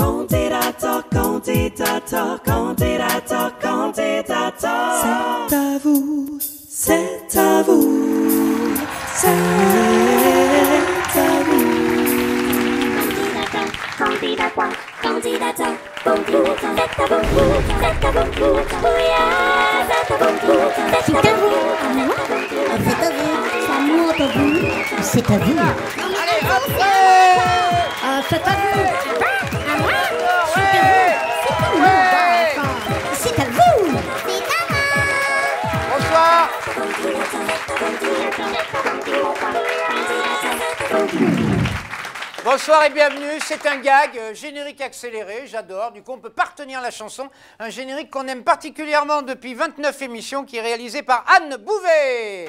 Candidator, candidator, candidator, candidator. C'est à vous, c'est à vous, c'est à vous. Candidator, candidator, candidator, c'est à vous, c'est à vous, oui, c'est à vous, c'est à vous, c'est à vous, c'est à moi, à vous, c'est à vous. Allez, après! C'est à vous. C'est à vous. Bonsoir. Bonsoir et bienvenue, c'est un gag, générique accéléré, j'adore, du coup on peut pas retenir la chanson, un générique qu'on aime particulièrement depuis 29 émissions qui est réalisé par Anne Bouvet.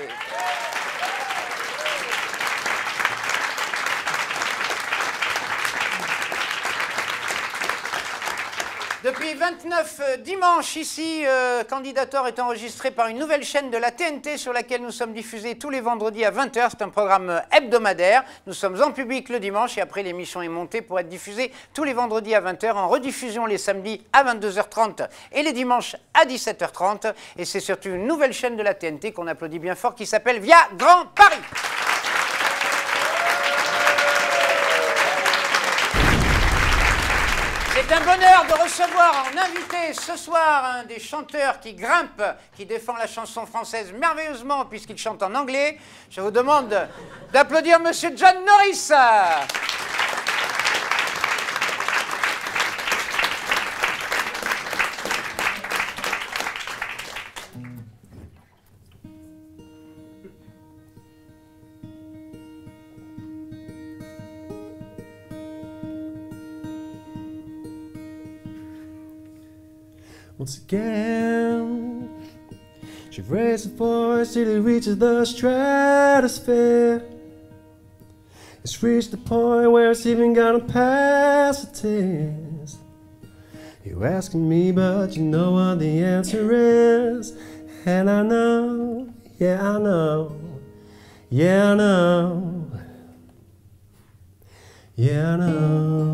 Depuis 29 dimanches ici, Candidator est enregistré par une nouvelle chaîne de la TNT sur laquelle nous sommes diffusés tous les vendredis à 20 h. C'est un programme hebdomadaire. Nous sommes en public le dimanche et après l'émission est montée pour être diffusée tous les vendredis à 20 h, en rediffusion les samedis à 22 h 30 et les dimanches à 17 h 30. Et c'est surtout une nouvelle chaîne de la TNT qu'on applaudit bien fort qui s'appelle Via Grand Paris. C'est un bonheur de recevoir en invité ce soir un des chanteurs qui grimpe, qui défend la chanson française merveilleusement puisqu'il chante en anglais. Je vous demande d'applaudir Monsieur John Norris. Once again, she raised her voice till it reaches the stratosphere. It's reached the point where it's even gotten past the test. You're asking me, but you know what the answer is. And I know, yeah I know, yeah I know, yeah I know.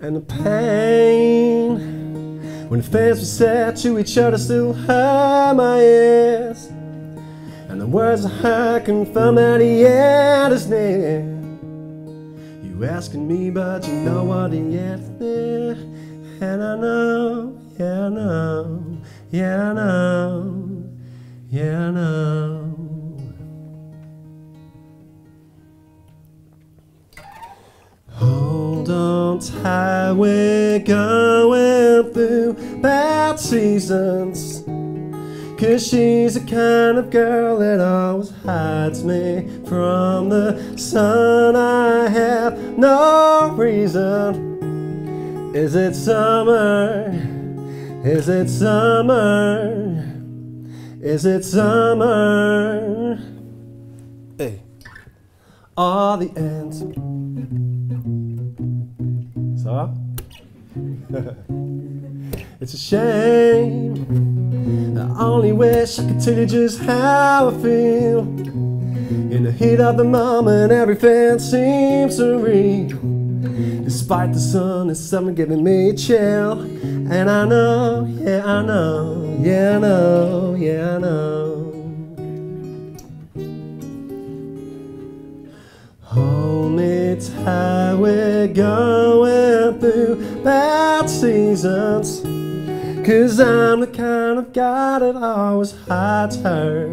And the pain, when the fans were said to each other, still hurt my ears. And the words I heard confirm that the end is near. You asking me, but you know what the answer is. And I know, yeah I know, yeah I know, yeah I know. Hold on tight, we're going through bad seasons. 'Cause she's the kind of girl that always hides me from the sun. I have no reason. Is it summer? Is it summer? Is it summer? Hey. All the ends. Ça va? It's a shame. I only wish I could tell you just how I feel. In the heat of the moment, everything seems surreal. Despite the sun, it's something giving me a chill. And I know, yeah I know, yeah I know, yeah I know. Hold me tight, we're going through bad seasons. 'Cause I'm the kind of guy that always hides her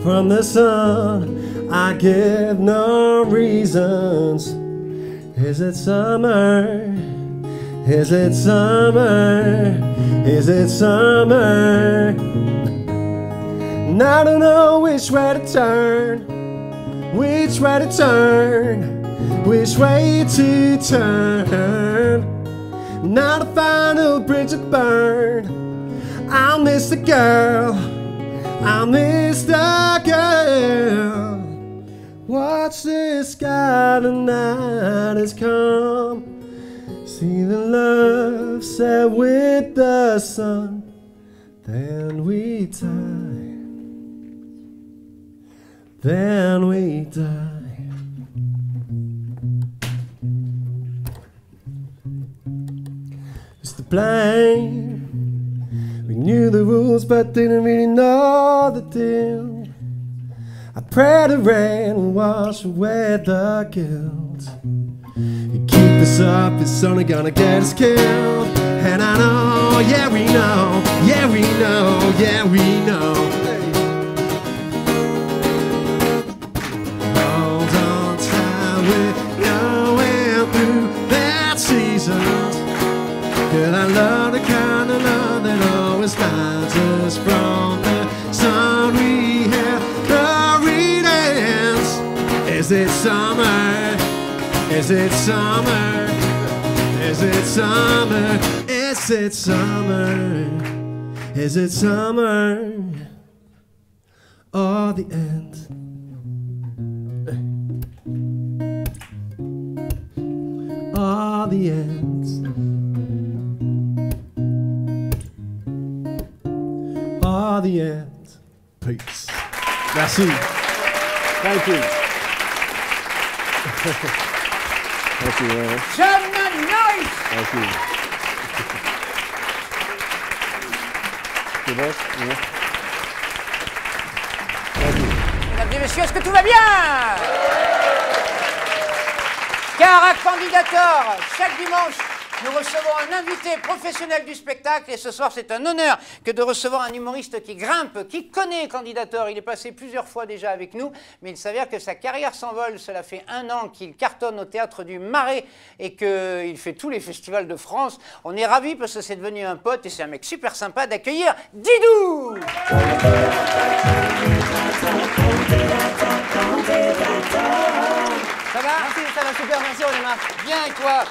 from the sun. I give no reasons. Is it summer? Is it summer? Is it summer? And I don't know which way to turn. Which way to turn, which way to turn. Now the final bridge is burned. I'll miss the girl, I'll miss the girl. Watch the sky, the night has come. See the love set with the sun. Then we die. Then we die. Just to play. We knew the rules but didn't really know the deal. I pray the rain will wash away the guilt. You keep us up, it's only gonna get us killed. And I know, yeah we know, yeah we know, yeah we know. Hold on tight, we're going through bad seasons. Girl, I love the kind of love that always finds us from the sun we have the readings. Is it summer? Is it summer? Is it summer? Is it summer? Is it summer? Or the end? Or the end? Or the end? Peace. Merci. Thank you. Thank you, man. German Noise. Thank you. C'est bon? Yeah. Thank you. Mesdames et messieurs, est-ce que tout va bien? Car à Candidator, chaque dimanche, nous recevons un invité professionnel du spectacle et ce soir c'est un honneur que de recevoir un humoriste qui grimpe, qui connaît Candidator. Il est passé plusieurs fois déjà avec nous, mais il s'avère que sa carrière s'envole. Cela fait 1 an qu'il cartonne au Théâtre du Marais et qu'il fait tous les festivals de France. On est ravis parce que c'est devenu un pote et c'est un mec super sympa d'accueillir Didou. Ça va? Merci, ça va super, merci René-Marc. Bien et toi?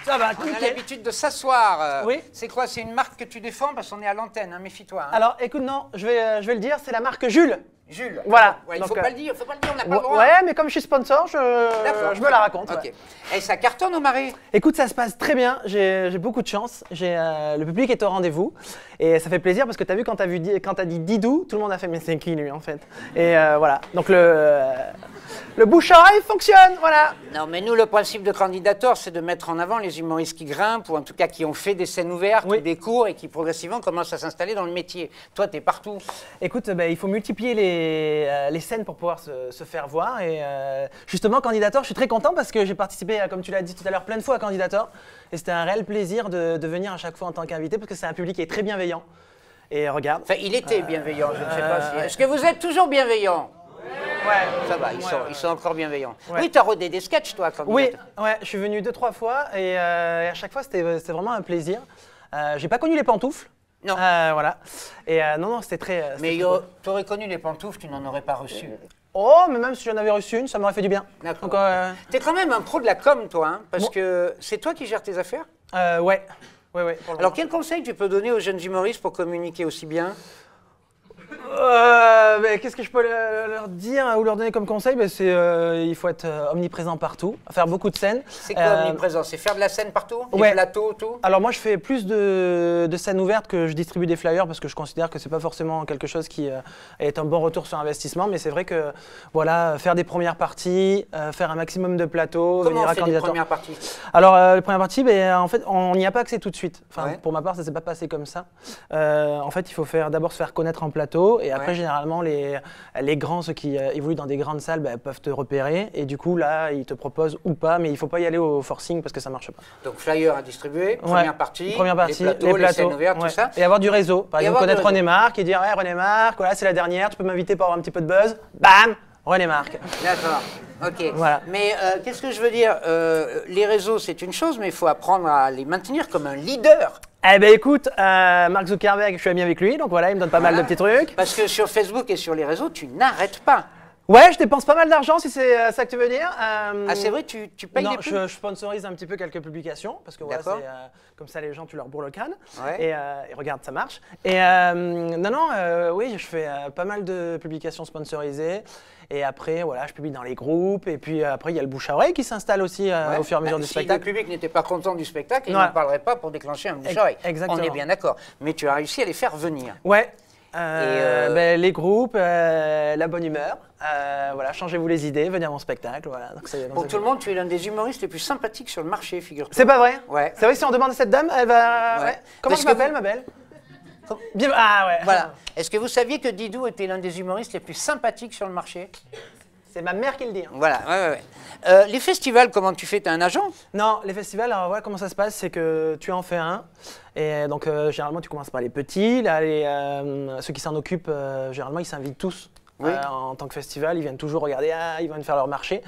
Ça va, On a nickel. l'habitude de s'asseoir. Oui. C'est quoi? C'est une marque que tu défends parce qu'on est à l'antenne, hein, méfie-toi. Hein. Alors écoute, non, je vais le dire, c'est la marque Jules. Jules. Voilà. Ouais, il Donc, faut pas le dire, on n'a pas le droit. Ouais, mais comme je suis sponsor, je me la raconte. Ok. Ouais. Et ça cartonne au Marais? Écoute, ça se passe très bien, j'ai beaucoup de chance, le public est au rendez-vous et ça fait plaisir parce que tu as vu quand tu as dit Didou, tout le monde a fait mais c'est qui lui en fait. Et voilà, donc le bouche-oreille fonctionne, voilà. Non, mais nous, le principe de Candidator, c'est de mettre en avant les humoristes qui grimpent ou en tout cas qui ont fait des scènes ouvertes Oui. ou des cours et qui progressivement commencent à s'installer dans le métier. Toi, tu es partout. Écoute, il faut multiplier les scènes pour pouvoir se faire voir. Et justement, Candidator, je suis très content parce que j'ai participé, comme tu l'as dit tout à l'heure, plein de fois à Candidator. Et c'était un réel plaisir de venir à chaque fois en tant qu'invité parce que c'est un public qui est très bienveillant. Et regarde. Enfin, il était bienveillant, je ne sais pas si... Est-ce que vous êtes toujours bienveillant? Ouais. Ça va, ils sont encore bienveillants. Ouais. Oui, tu as rodé des sketchs, toi, Candidator. Oui, ouais, je suis venu 2-3 fois et à chaque fois, c'était vraiment un plaisir. J'ai pas connu les pantoufles. Non. Voilà. Et non, c'était très. Mais très cool. tu aurais connu les pantoufles, tu n'en aurais pas reçu. Oh, mais même si j'en avais reçu une, ça m'aurait fait du bien. D'accord. Donc, T'es quand même un pro de la com, toi, hein, parce Bon. que c'est toi qui gères tes affaires. ouais. Ouais, pour le Alors, moment. quel conseil tu peux donner aux jeunes humoristes pour communiquer aussi bien? Qu'est-ce que je peux leur dire ou leur donner comme conseil? Il faut être omniprésent partout, faire beaucoup de scènes. C'est quoi omniprésent? C'est faire de la scène partout? ouais. Les plateaux, tout? Alors moi je fais plus de scènes ouvertes que je distribue des flyers parce que je considère que c'est pas forcément quelque chose qui est un bon retour sur investissement, mais c'est vrai que voilà, faire des premières parties, faire un maximum de plateaux, Comment venir on à fait les Candidator. premières parties? Alors les premières parties, en fait on n'y a pas accès tout de suite. Enfin Ouais. pour ma part ça s'est pas passé comme ça. En fait il faut d'abord se faire connaître en plateau et après Ouais. généralement les grands, ceux qui évoluent dans des grandes salles, peuvent te repérer et du coup là ils te proposent ou pas, mais il faut pas y aller au forcing parce que ça marche pas. Donc, flyer à distribuer, Ouais. première partie, les les scènes ouvertes, ouais. tout ça. Et avoir du réseau. Par Et exemple, avoir du connaître réseau. René Marc et dire ouais, René Marc, voilà, c'est la dernière, tu peux m'inviter pour avoir un petit peu de buzz. Bam, René Marc. D'accord, ok. Voilà. Mais qu'est-ce que je veux dire? Les réseaux, c'est une chose, mais il faut apprendre à les maintenir comme un leader. Eh ben écoute, Mark Zuckerberg, je suis ami avec lui, donc voilà, il me donne pas mal de petits trucs. Parce que sur Facebook et sur les réseaux, tu n'arrêtes pas. Ouais, je dépense pas mal d'argent si c'est ça que tu veux dire. Ah, c'est vrai, tu payes non, les pubs? je sponsorise un petit peu quelques publications parce que voilà, D'accord. comme ça les gens tu leur bourres le crâne Ouais. et regarde ça marche. Et oui, je fais pas mal de publications sponsorisées et après voilà, je publie dans les groupes et puis après il y a le bouche à oreille qui s'installe aussi Ouais. au fur et à mesure du Si spectacle. le public n'était pas content du spectacle, il Ouais. n'en parlerait pas pour déclencher un bouche-oreille. Exactement. On est bien d'accord. Mais tu as réussi à les faire venir. Ouais. les groupes, la bonne humeur. Voilà, changez-vous les idées, venez à mon spectacle. Voilà. Pour tout le monde, tu es l'un des humoristes les plus sympathiques sur le marché, figure-toi. C'est pas vrai? Ouais. C'est vrai que si on demande à cette dame, elle va... Ouais. Ouais. Comment Parce je m'appelle, ma belle? Bien... Ah ouais. Voilà. Est-ce que vous saviez que Didou était l'un des humoristes les plus sympathiques sur le marché? C'est ma mère qui le dit. Hein. Voilà, ouais. Les festivals, comment tu fais? T'as un agent? Non, les festivals, alors voilà comment ça se passe, c'est que tu en fais un, et donc généralement tu commences par les petits, là, ceux qui s'en occupent, généralement ils s'invitent tous. Oui. En tant que festival, ils viennent toujours regarder, ils viennent faire leur marché.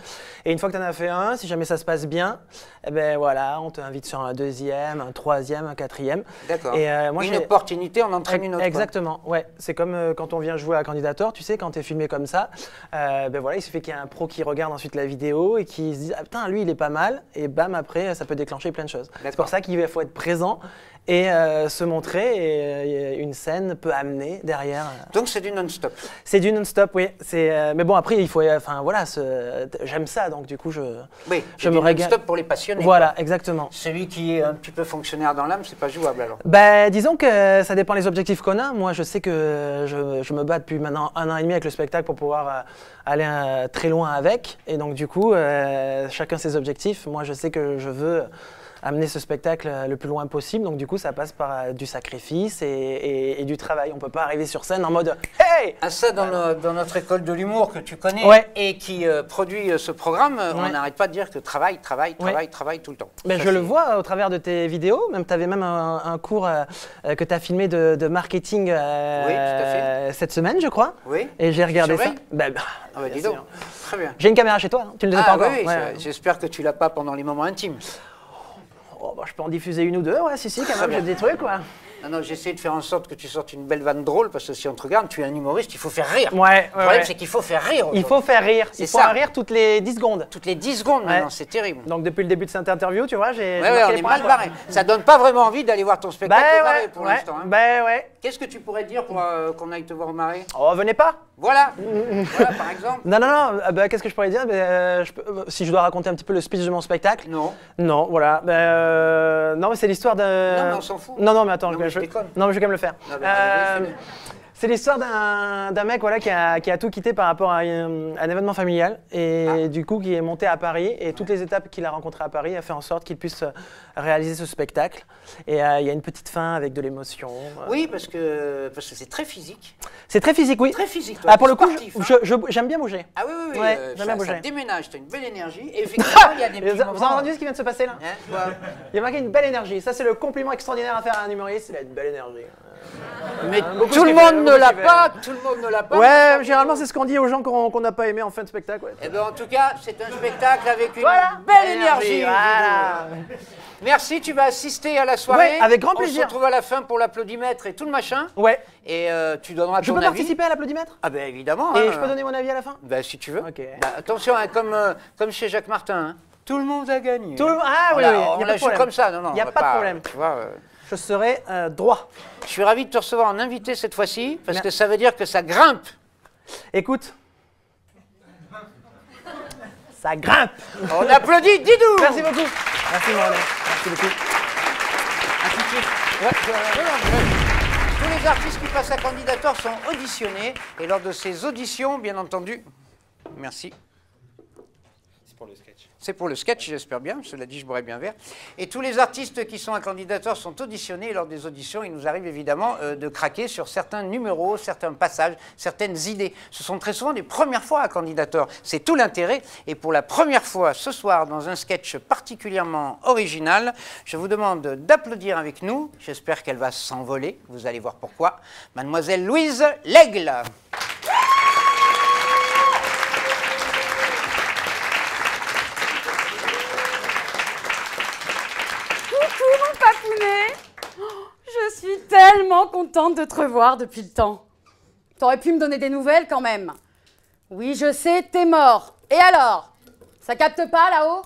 Et une fois que tu en as fait un, si jamais ça se passe bien, eh ben voilà, on t'invite sur un deuxième, un troisième, un quatrième. D'accord. Et moi, une opportunité en entraîne une autre. Exactement, ouais. C'est comme quand on vient jouer à Candidator, tu sais, quand tu es filmé comme ça, ben voilà, il suffit qu'il y ait un pro qui regarde ensuite la vidéo et qui se dise, ah putain, lui il est pas mal, et bam, après, ça peut déclencher plein de choses. C'est pour ça qu'il faut être présent et se montrer, et une scène peut amener derrière. Donc c'est du non-stop. C'est du non-stop, oui. Mais bon, après, il faut, enfin voilà, j'aime ça, donc du coup, je me régale. Non-stop pour les passionnés. Voilà, exactement. Celui qui est un petit peu fonctionnaire dans l'âme, c'est pas jouable alors. Ben, disons que ça dépend des objectifs qu'on a. Moi, je sais que je me bats depuis maintenant 1 an et demi avec le spectacle pour pouvoir aller très loin avec. Et donc, du coup, chacun ses objectifs. Moi, je sais que je veux amener ce spectacle le plus loin possible. Donc, du coup, ça passe par du sacrifice et du travail. On ne peut pas arriver sur scène en mode « Hey !» À ça, dans notre école de l'humour que tu connais et qui produit ce programme, on n'arrête pas de dire que travail tout le temps. Mais je le vois au travers de tes vidéos. Même, tu avais même un cours que tu as filmé de marketing tout à fait. Cette semaine, je crois. Oui. Et j'ai regardé ça. Dis donc. Très bien. J'ai une caméra chez toi, hein. Tu ne le sais pas encore. Oui, j'espère que tu l'as pas pendant les moments intimes. Oh, bah, je peux en diffuser 1 ou 2, ouais, si, quand même, j'ai des trucs, quoi. Non, j'essaie de faire en sorte que tu sortes une belle vanne drôle, parce que si on te regarde, tu es un humoriste, il faut faire rire. Ouais, le problème, c'est qu'il faut faire rire. Il faut faire rire. Il faut un rire toutes les 10 secondes. Toutes les 10 secondes, maintenant, c'est terrible. Donc, depuis le début de cette interview, tu vois, j'ai on est mal barré. Ça donne pas vraiment envie d'aller voir ton spectacle au Marais pour l'instant. Qu'est-ce que tu pourrais dire pour qu'on aille te voir au Marais? Oh, venez pas. Voilà, par exemple. Non, qu'est-ce que je pourrais dire? Si je dois raconter un petit peu le speech de mon spectacle. Non, voilà. Non, mais c'est l'histoire d'un... Non, mais on s'en fout. Non, mais attends, je déconne. Non, mais je vais quand même le faire. C'est l'histoire d'un mec qui a tout quitté par rapport à un événement familial et du coup qui est monté à Paris, et toutes les étapes qu'il a rencontrées à Paris a fait en sorte qu'il puisse réaliser ce spectacle. Et il y a une petite fin avec de l'émotion. Oui, parce que c'est très physique. C'est très physique, oui. Très physique. Pour le coup, j'aime bien bouger. Ah oui. J'aime bien bouger. Ça déménage, tu as une belle énergie. Et effectivement, il y a des petits moments. Vous avez entendu ce qui vient de se passer là? Il y a marqué une belle énergie. Ça, c'est le compliment extraordinaire à faire à un humoriste. Il a une belle énergie. Mais tout le monde ne l'a pas, tout le monde ne l'a pas. Ouais, généralement c'est ce qu'on dit aux gens qu'on n'a pas aimé en fin de spectacle. Eh bien en tout cas, c'est un spectacle avec une belle énergie. Voilà. Merci, tu vas assister à la soirée. Ouais, avec grand plaisir. On se retrouve à la fin pour l'applaudimètre et tout le machin. Ouais. Et tu donneras ton avis. Je peux participer à l'applaudimètre? Ah ben évidemment. Et je peux donner mon avis à la fin? Ben si tu veux. Ok. Attention, comme chez Jacques Martin, hein. Tout le monde a gagné. Ah oui, on la joue comme ça, non. Il n'y a pas de problème. Tu vois, je serai droit. Je suis ravi de te recevoir en invité cette fois-ci, parce que ça veut dire que ça grimpe. Écoute. Ça grimpe. On applaudit Didou. Merci beaucoup. Merci Morlaix. Merci beaucoup. Tous les artistes qui passent à Candidator sont auditionnés, et lors de ces auditions, bien entendu, merci. C'est pour le sketch, j'espère bien, cela dit, je boirais bien vert. Et tous les artistes qui sont à Candidator sont auditionnés, et lors des auditions, il nous arrive évidemment de craquer sur certains numéros, certains passages, certaines idées. Ce sont très souvent des premières fois à Candidator, c'est tout l'intérêt. Et pour la première fois ce soir, dans un sketch particulièrement original, je vous demande d'applaudir avec nous, j'espère qu'elle va s'envoler, vous allez voir pourquoi, Mademoiselle Louise L'Aigle. Mon papounet, je suis tellement contente de te revoir depuis le temps. T'aurais pu me donner des nouvelles quand même. Oui, je sais, t'es mort. Et alors? Ça capte pas là-haut?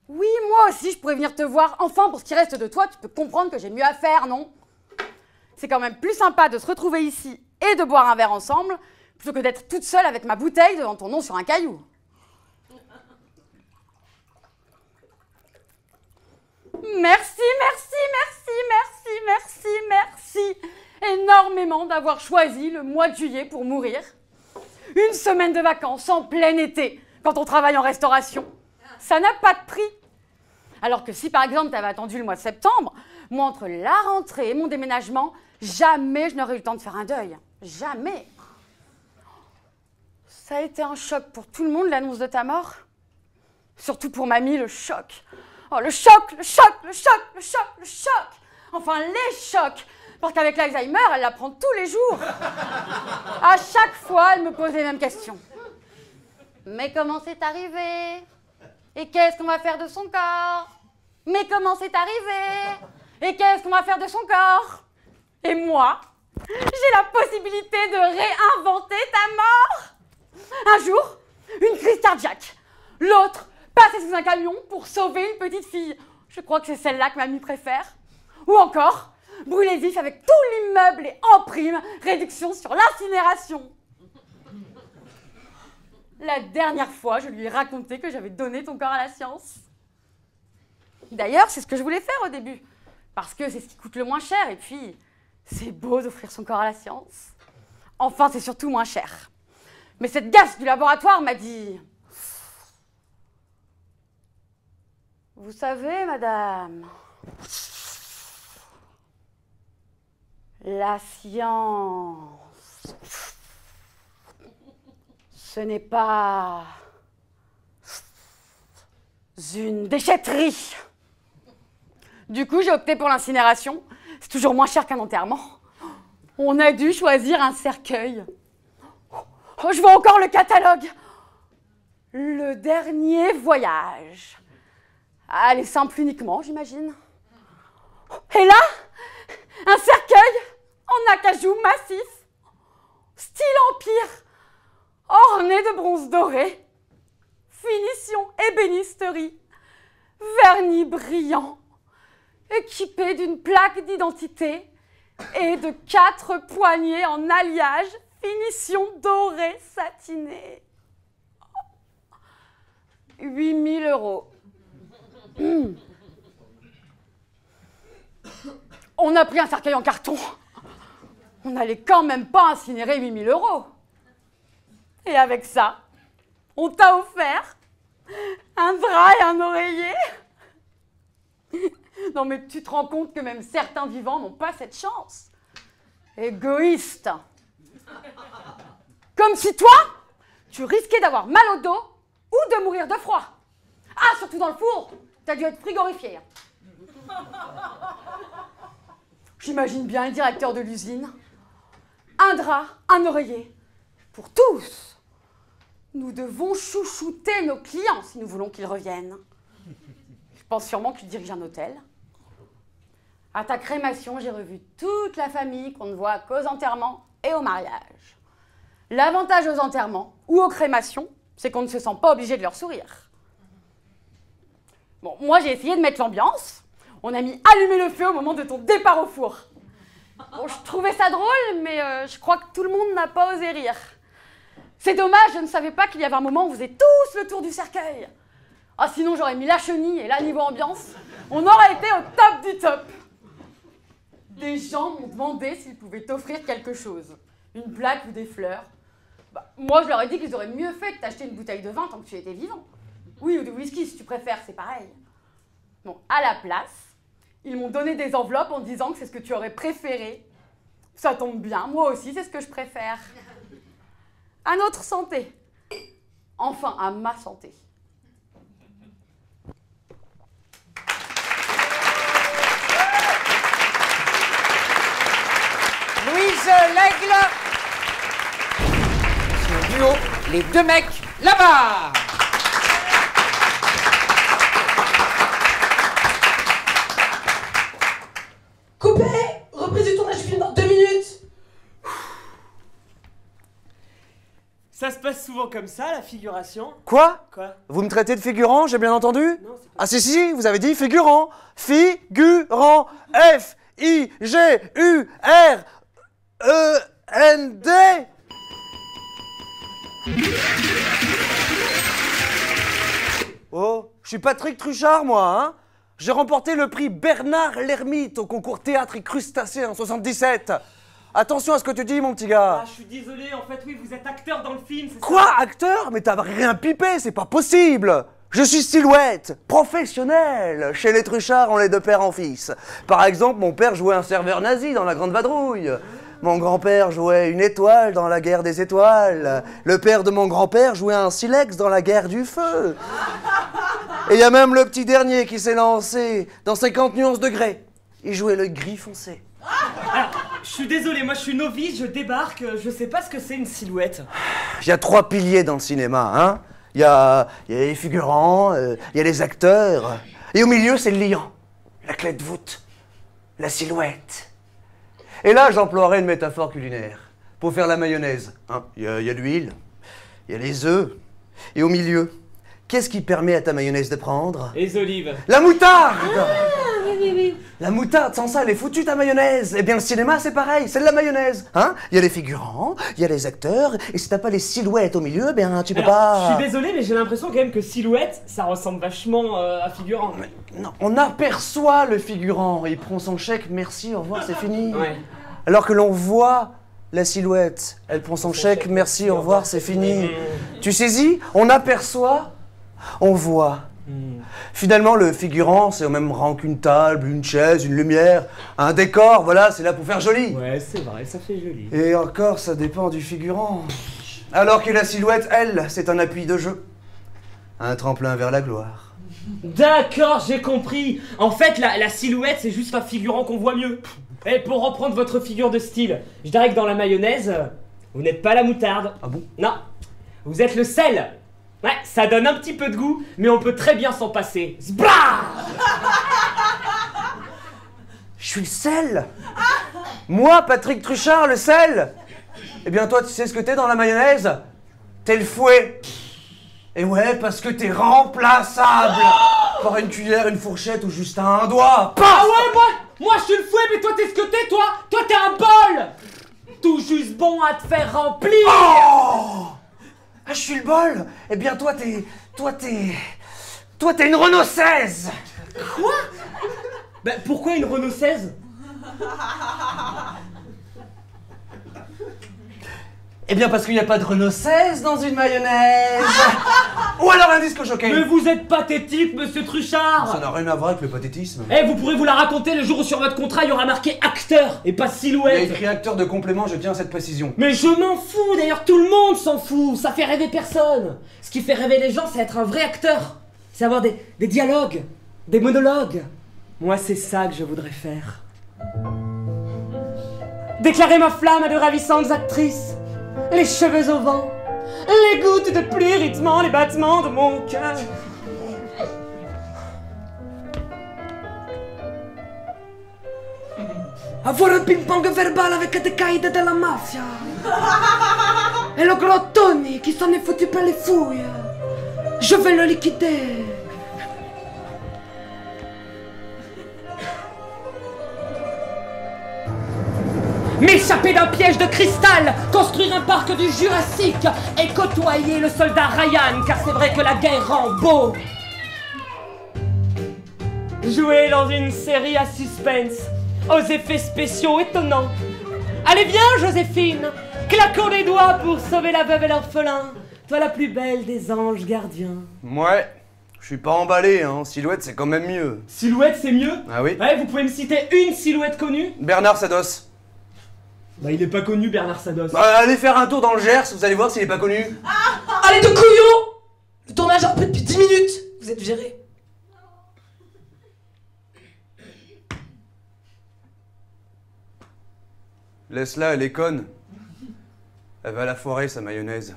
Oui, moi aussi, je pourrais venir te voir. Enfin, pour ce qui reste de toi, tu peux comprendre que j'ai mieux à faire, non? C'est quand même plus sympa de se retrouver ici et de boire un verre ensemble, plutôt que d'être toute seule avec ma bouteille devant ton nom sur un caillou. Merci, merci, merci, merci, merci, merci énormément d'avoir choisi le mois de juillet pour mourir. Une semaine de vacances en plein été, quand on travaille en restauration, ça n'a pas de prix. Alors que si par exemple tu avais attendu le mois de septembre, moi entre la rentrée et mon déménagement, jamais je n'aurais eu le temps de faire un deuil. Jamais. Ça a été un choc pour tout le monde, l'annonce de ta mort. Surtout pour mamie, le choc. Oh, le choc, le choc, le choc, le choc, le choc. Enfin, les chocs. Parce qu'avec l'Alzheimer, elle l'apprend tous les jours. À chaque fois, elle me pose les mêmes questions. Mais comment c'est arrivé? Et qu'est-ce qu'on va faire de son corps? Mais comment c'est arrivé? Et qu'est-ce qu'on va faire de son corps? Et moi, j'ai la possibilité de réinventer ta mort. Un jour, une crise cardiaque. L'autre, passer sous un camion pour sauver une petite fille. Je crois que c'est celle-là que mamie préfère. Ou encore, brûler vif avec tout l'immeuble et en prime, réduction sur l'incinération. La dernière fois, je lui ai raconté que j'avais donné ton corps à la science. D'ailleurs, c'est ce que je voulais faire au début. Parce que c'est ce qui coûte le moins cher. Et puis, c'est beau d'offrir son corps à la science. Enfin, c'est surtout moins cher. Mais cette gasse du laboratoire m'a dit... Vous savez, madame, la science, ce n'est pas une déchetterie. Du coup, j'ai opté pour l'incinération. C'est toujours moins cher qu'un enterrement. On a dû choisir un cercueil. Oh, je vois encore le catalogue. Le dernier voyage. Elle est simple uniquement, j'imagine. Et là, un cercueil en acajou massif, style empire, orné de bronze doré, finition ébénisterie, vernis brillant, équipé d'une plaque d'identité et de 4 poignées en alliage, finition dorée satinée. 8 000 €. On a pris un cercueil en carton. On n'allait quand même pas incinérer 8 000 €. Et avec ça, on t'a offert un drap et un oreiller. Non mais tu te rends compte que même certains vivants n'ont pas cette chance. Égoïste. Comme si toi, tu risquais d'avoir mal au dos ou de mourir de froid. Ah, surtout dans le four, t'as dû être frigorifié. J'imagine bien le directeur de l'usine. Un drap, un oreiller. Pour tous. Nous devons chouchouter nos clients si nous voulons qu'ils reviennent. Je pense sûrement que tu diriges un hôtel. À ta crémation, j'ai revu toute la famille qu'on ne voit qu'aux enterrements et au mariage. L'avantage aux enterrements ou aux crémations, c'est qu'on ne se sent pas obligé de leur sourire. Bon, moi j'ai essayé de mettre l'ambiance. On a mis allumer le feu au moment de ton départ au four. Bon, je trouvais ça drôle, mais je crois que tout le monde n'a pas osé rire. C'est dommage, je ne savais pas qu'il y avait un moment où on faisait tous le tour du cercueil. Ah, sinon j'aurais mis la chenille, et là, niveau ambiance, on aurait été au top du top. Des gens m'ont demandé s'ils pouvaient t'offrir quelque chose. Une plaque ou des fleurs. Bah, moi, je leur ai dit qu'ils auraient mieux fait de t'acheter une bouteille de vin tant que tu étais vivant. Oui, ou de whisky, si tu préfères, c'est pareil. Bon, à la place, ils m'ont donné des enveloppes en disant que c'est ce que tu aurais préféré. Ça tombe bien, moi aussi, c'est ce que je préfère. À notre santé. Enfin, à ma santé. Louise Lègle. Son duo, les deux mecs là-bas. Coupé! Reprise du tournage du film dans 2 minutes! Ça se passe souvent comme ça, la figuration? Quoi? Quoi? Vous me traitez de figurant, j'ai bien entendu? Non, c'est pas... Ah si, vous avez dit figurant. Figurant. F-I-G-U-R-E-N-D. Oh, je suis Patrick Truchard, moi, hein? J'ai remporté le prix Bernard l'Ermite au concours théâtre et crustacés en 77. Attention à ce que tu dis, mon petit gars. Ah, je suis désolé, en fait, oui, vous êtes acteur dans le film, c'est ça? Quoi, acteur? Mais t'as rien pipé, c'est pas possible. Je suis Silhouette, professionnel. Chez les Truchards, on est de père en fils. Par exemple, mon père jouait un serveur nazi dans La Grande Vadrouille. Mon grand-père jouait une étoile dans La Guerre des Étoiles. Le père de mon grand-père jouait un silex dans La Guerre du Feu. Et il y a même le petit dernier qui s'est lancé dans 50 nuances de grès. Il jouait le gris foncé. Alors, je suis désolé, moi je suis novice, je débarque, je sais pas ce que c'est une silhouette. Il y a 3 piliers dans le cinéma, hein. Il y a les figurants, il y a les acteurs, et au milieu c'est le liant, la clé de voûte, la silhouette. Et là j'emploierai une métaphore culinaire pour faire la mayonnaise. Hein. Il y a l'huile, il y a les œufs, et au milieu, qu'est-ce qui permet à ta mayonnaise de prendre? Les olives. La moutarde! Oui. La moutarde, sans ça, elle est foutue ta mayonnaise. Eh bien, le cinéma, c'est pareil, c'est de la mayonnaise. Hein? Il y a les figurants, il y a les acteurs, et si t'as pas les silhouettes au milieu, eh bien, tu peux Alors, pas... je suis désolé, mais j'ai l'impression quand même que silhouette, ça ressemble vachement à figurant. Non, on aperçoit le figurant, il prend son chèque, merci, au revoir, c'est fini. Ouais. Alors que l'on voit la silhouette, elle prend son chèque, merci, au revoir, c'est fini. Tu saisis? On aperçoit, on voit. Finalement, le figurant, c'est au même rang qu'une table, une chaise, une lumière, un décor, voilà, c'est là pour faire joli. Ouais, c'est vrai, ça fait joli. Et encore, ça dépend du figurant. Alors que la silhouette, elle, c'est un appui de jeu. Un tremplin vers la gloire. D'accord, j'ai compris. En fait, la silhouette, c'est juste un figurant qu'on voit mieux. Et pour reprendre votre figure de style, je dirais que dans la mayonnaise, vous n'êtes pas la moutarde. Ah bon? Non, vous êtes le sel. Ouais, ça donne un petit peu de goût, mais on peut très bien s'en passer. Zbra! Je suis le sel. Moi, Patrick Truchard, le sel. Eh bien, toi, tu sais ce que t'es dans la mayonnaise? T'es le fouet. Et ouais, parce que t'es remplaçable. Par une cuillère, une fourchette ou juste un doigt. Paf! Ah ouais, moi je suis le fouet, mais toi t'es ce que t'es, toi t'es un bol. Tout juste bon à te faire remplir. Oh! Ah, je suis le bol. Eh bien, toi, t'es une Renault 16. Quoi? Bah pourquoi une Renault 16? Eh bien, parce qu'il n'y a pas de Renault 16 dans une mayonnaise. Ou alors un disque choqué. Mais vous êtes pathétique, monsieur Truchard. Ça n'a rien à voir avec le pathétisme. Eh, vous pourrez vous la raconter le jour où sur votre contrat il y aura marqué acteur et pas Il y a silhouette. écrit acteur de complément, je tiens à cette précision. Mais je m'en fous, d'ailleurs tout le monde s'en fout, ça fait rêver personne. Ce qui fait rêver les gens, c'est être un vrai acteur. C'est avoir des dialogues, des monologues. Moi, c'est ça que je voudrais faire. Déclarer ma flamme à de ravissantes actrices, les cheveux au vent, les gouttes de pluie rythmant les battements de mon cœur. Avoir un ping-pong verbal avec des caïds de la mafia. Et le gros Tony qui s'en est foutu plein les fouilles. Je vais le liquider. M'échapper d'un piège de cristal, construire un parc du Jurassique et côtoyer le soldat Ryan, car c'est vrai que la guerre rend beau. Jouer dans une série à suspense, aux effets spéciaux étonnants. Allez viens Joséphine, claquons les doigts pour sauver la veuve et l'orphelin. Toi la plus belle des anges gardiens. Ouais, je suis pas emballé, hein. Silhouette, c'est quand même mieux. Silhouette c'est mieux? Ah oui? Ouais, vous pouvez me citer une silhouette connue? Bernard Sados. Bah il est pas connu Bernard Sados. Allez faire un tour dans le Gers, vous allez voir s'il est pas connu. Allez de couillons! Le tournage a repris depuis 10 minutes! Vous êtes virés. Laisse-la, elle est conne. Elle va la foirer, sa mayonnaise.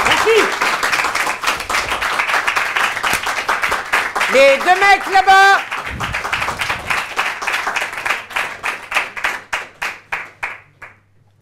Merci. Les deux mecs là-bas.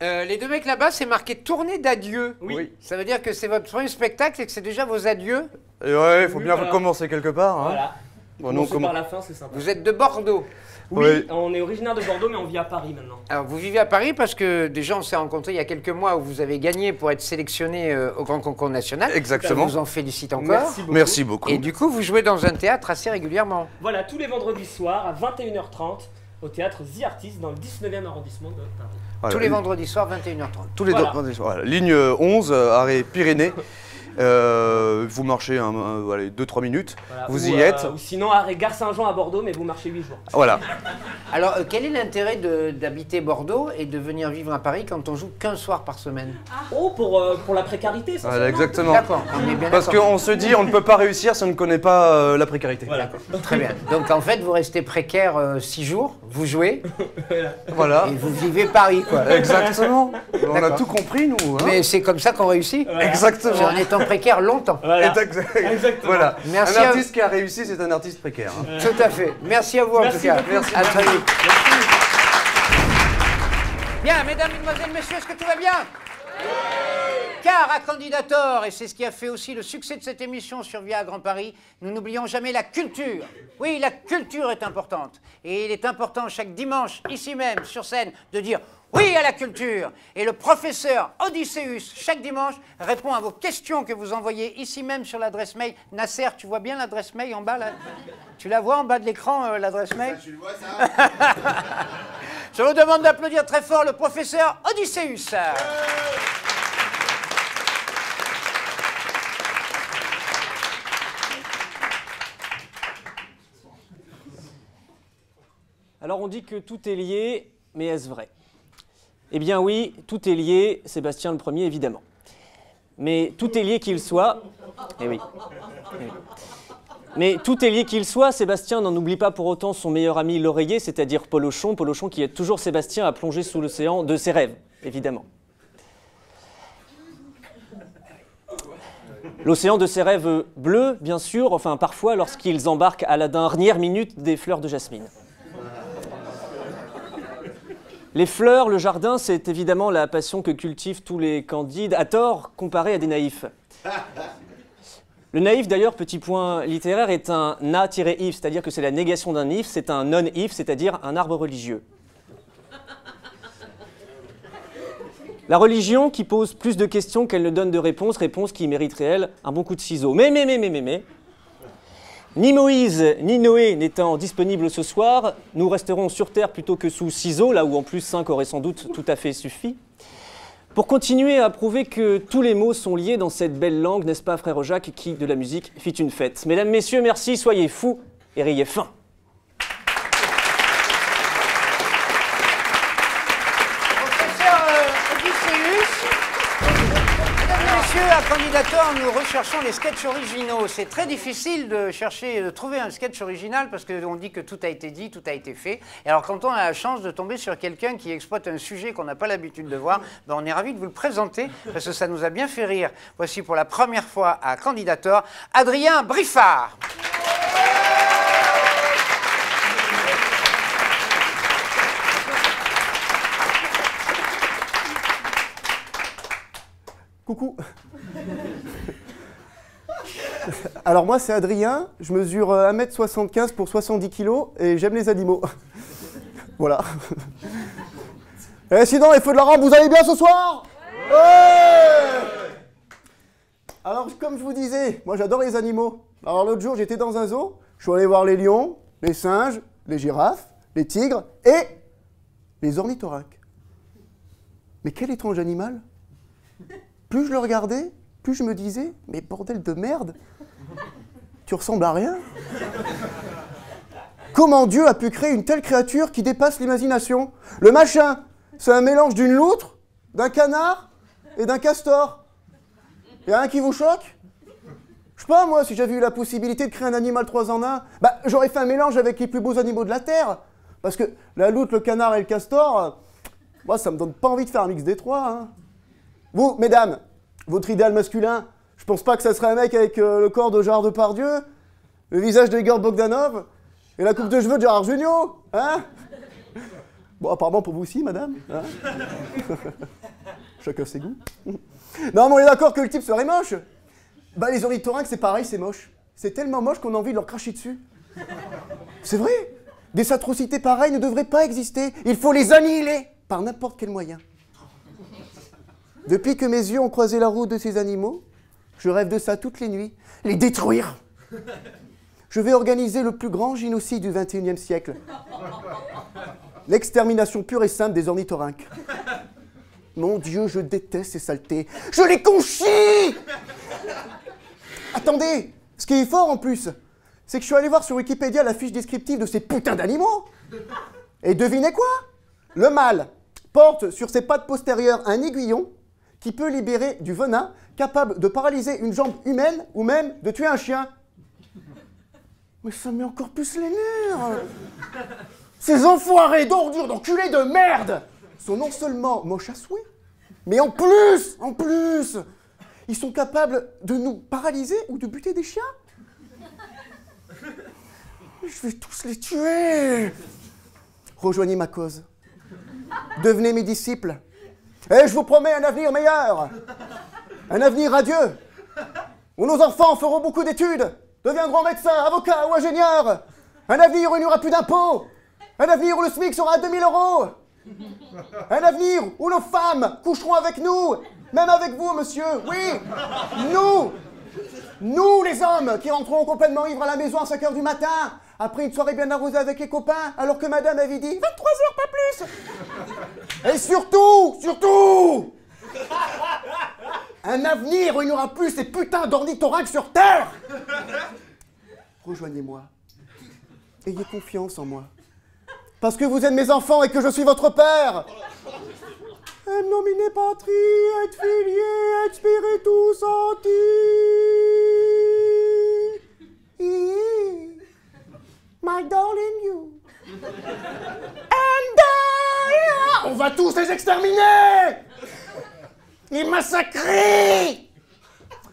Les deux mecs là-bas, c'est marqué tournée d'adieu. Oui. Ça veut dire que c'est votre premier spectacle et que c'est déjà vos adieux. Et ouais, il faut Oui, bien voilà. commencer quelque part, hein. Voilà. Bon, nous, on Commencer par la fin, c'est sympa. Vous êtes de Bordeaux. Oui, Oui. on est originaire de Bordeaux, mais on vit à Paris maintenant. Alors, vous vivez à Paris parce que déjà, on s'est rencontrés il y a quelques mois où vous avez gagné pour être sélectionné au Grand Concours National. Exactement. Je vous en félicite encore. Merci beaucoup. Merci beaucoup. Et du coup, vous jouez dans un théâtre assez régulièrement. Voilà, tous les vendredis soirs à 21h30 au théâtre The Artist dans le 19e arrondissement de Paris. Voilà. Tous les vendredis soirs, 21h30. Tous les Voilà. vendredis soirs. Voilà. Ligne 11, arrêt Pyrénées. Vous marchez 2-3 minutes, Voilà. vous Ou, y êtes. Ou sinon, arrêt Gare Saint-Jean à Bordeaux, mais vous marchez 8 jours. Voilà. Alors, quel est l'intérêt d'habiter Bordeaux et de venir vivre à Paris quand on joue qu'un soir par semaine? Oh, pour la précarité, ça. Voilà, exactement. D'accord, on est bien Parce d'accord. qu'on se dit on ne peut pas réussir si on ne connaît pas la précarité. Voilà. Très bien. Donc, en fait, vous restez précaire 6 jours, vous jouez Voilà. et vous vivez Paris, quoi. Exactement. On a D'accord. tout compris, nous. Hein. Mais c'est comme ça qu'on réussit. Exactement. C'est en étant précaire longtemps. Voilà. Exactement. Voilà. Merci un à- artiste qui a réussi, c'est un artiste précaire. Hein. Tout à fait. Merci à vous en Merci tout cas. beaucoup. Merci. À très vite. Bien, mesdames, mesdemoiselles, messieurs, est-ce que tout va bien? Car à Candidator, et c'est ce qui a fait aussi le succès de cette émission sur Via Grand Paris, nous n'oublions jamais la culture. Oui, la culture est importante. Et il est important chaque dimanche, ici même, sur scène, de dire oui à la culture. Et le professeur Odysseus, chaque dimanche, répond à vos questions que vous envoyez ici même sur l'adresse mail. Nasser, tu vois bien l'adresse mail en bas là? Tu la vois en bas de l'écran, l'adresse mail? Tu le vois ça? Je vous demande d'applaudir très fort le professeur Odysseus. Alors on dit que tout est lié, mais est-ce vrai? Eh bien oui, tout est lié, Sébastien le Premier évidemment. Mais tout est lié qu'il soit... Eh oui. Eh oui. Mais tout est lié qu'il soit, Sébastien n'en oublie pas pour autant son meilleur ami l'oreiller, c'est-à-dire Polochon qui aide toujours Sébastien à plonger sous l'océan de ses rêves, évidemment. L'océan de ses rêves bleus, bien sûr, enfin parfois lorsqu'ils embarquent à la dernière minute des fleurs de jasmine. Les fleurs, le jardin, c'est évidemment la passion que cultivent tous les candides, à tort, comparés à des naïfs. Le naïf, d'ailleurs, petit point littéraire, est un na-if, c'est-à-dire que c'est la négation d'un if, c'est un non-if, c'est-à-dire un arbre religieux. La religion qui pose plus de questions qu'elle ne donne de réponses, réponses qui mériteraient, elle, un bon coup de ciseau. Mais, ni Moïse, ni Noé n'étant disponibles ce soir, nous resterons sur Terre plutôt que sous ciseaux, là où en plus 5 auraient sans doute tout à fait suffi. Pour continuer à prouver que tous les mots sont liés dans cette belle langue, n'est-ce pas, frère Jacques, qui, de la musique, fit une fête. Mesdames, messieurs, merci, soyez fous et rayez fin. Professeur Odysseus, mesdames et messieurs, à Candidator, nous recherchons les sketchs originaux. C'est très difficile de trouver un sketch original parce qu'on dit que tout a été dit, tout a été fait. Et alors quand on a la chance de tomber sur quelqu'un qui exploite un sujet qu'on n'a pas l'habitude de voir, ben on est ravis de vous le présenter parce que ça nous a bien fait rire. Voici pour la première fois à Candidator, Adrien Briffard. Coucou. Alors moi c'est Adrien, je mesure 1m75 pour 70 kg et j'aime les animaux. Voilà. Et sinon les feux de la rampe, vous allez bien ce soir? Ouais. Alors comme je vous disais, moi j'adore les animaux. Alors l'autre jour j'étais dans un zoo, je suis allé voir les lions, les singes, les girafes, les tigres et les ornithorynques. Mais quel étrange animal! Plus je le regardais, plus je me disais, mais bordel de merde, tu ressembles à rien. Comment Dieu a pu créer une telle créature qui dépasse l'imagination? Le machin, c'est un mélange d'une loutre, d'un canard et d'un castor. Y a un qui vous choque? Je sais pas, moi, si j'avais eu la possibilité de créer un animal 3 en 1, bah, j'aurais fait un mélange avec les plus beaux animaux de la Terre. Parce que la loutre, le canard et le castor, moi, ça me donne pas envie de faire un mix des trois, hein. Vous, mesdames, votre idéal masculin, je pense pas que ça serait un mec avec le corps de Gérard Depardieu, le visage de Igor Bogdanov et la coupe de cheveux de Gérard Jugnot, hein? Bon, apparemment pour vous aussi, madame. Hein? Chacun ses goûts. Non, mais on est d'accord que le type serait moche. Bah, les ornithorynques, c'est pareil, c'est moche. C'est tellement moche qu'on a envie de leur cracher dessus. C'est vrai. Des atrocités pareilles ne devraient pas exister. Il faut les annihiler par n'importe quel moyen. Depuis que mes yeux ont croisé la route de ces animaux, je rêve de ça toutes les nuits. Les détruire. Je vais organiser le plus grand génocide du XXIe siècle. L'extermination pure et simple des ornithorynques. Mon Dieu, je déteste ces saletés. Je les conchis! Attendez, ce qui est fort en plus, c'est que je suis allé voir sur Wikipédia la fiche descriptive de ces putains d'animaux. Et devinez quoi? Le mâle porte sur ses pattes postérieures un aiguillon qui peut libérer du venin capable de paralyser une jambe humaine ou même de tuer un chien. Mais ça me met encore plus les nerfs. Ces enfoirés d'ordures, d'enculés de merde sont non seulement moches à souhait, mais en plus, ils sont capables de nous paralyser ou de buter des chiens. Je vais tous les tuer. Rejoignez ma cause. Devenez mes disciples. Et je vous promets un avenir meilleur. Un avenir radieux. Où nos enfants feront beaucoup d'études, deviendront médecins, avocats ou ingénieurs. Un avenir où il n'y aura plus d'impôts. Un avenir où le SMIC sera à 2000 €. Un avenir où nos femmes coucheront avec nous. Même avec vous, monsieur. Oui. Nous, les hommes, qui rentrerons complètement ivres à la maison à 5 h du matin, après une soirée bien arrosée avec les copains, alors que madame avait dit 23 h, pas plus. Et surtout, un avenir où il n'y aura plus ces putains d'ornithorynques sur Terre. Rejoignez-moi. Ayez confiance en moi. Parce que vous êtes mes enfants et que je suis votre père. Em nomine Patri, et Filii, et Spiritus Sancti. My darling you. And on va tous les exterminer. Et massacrer.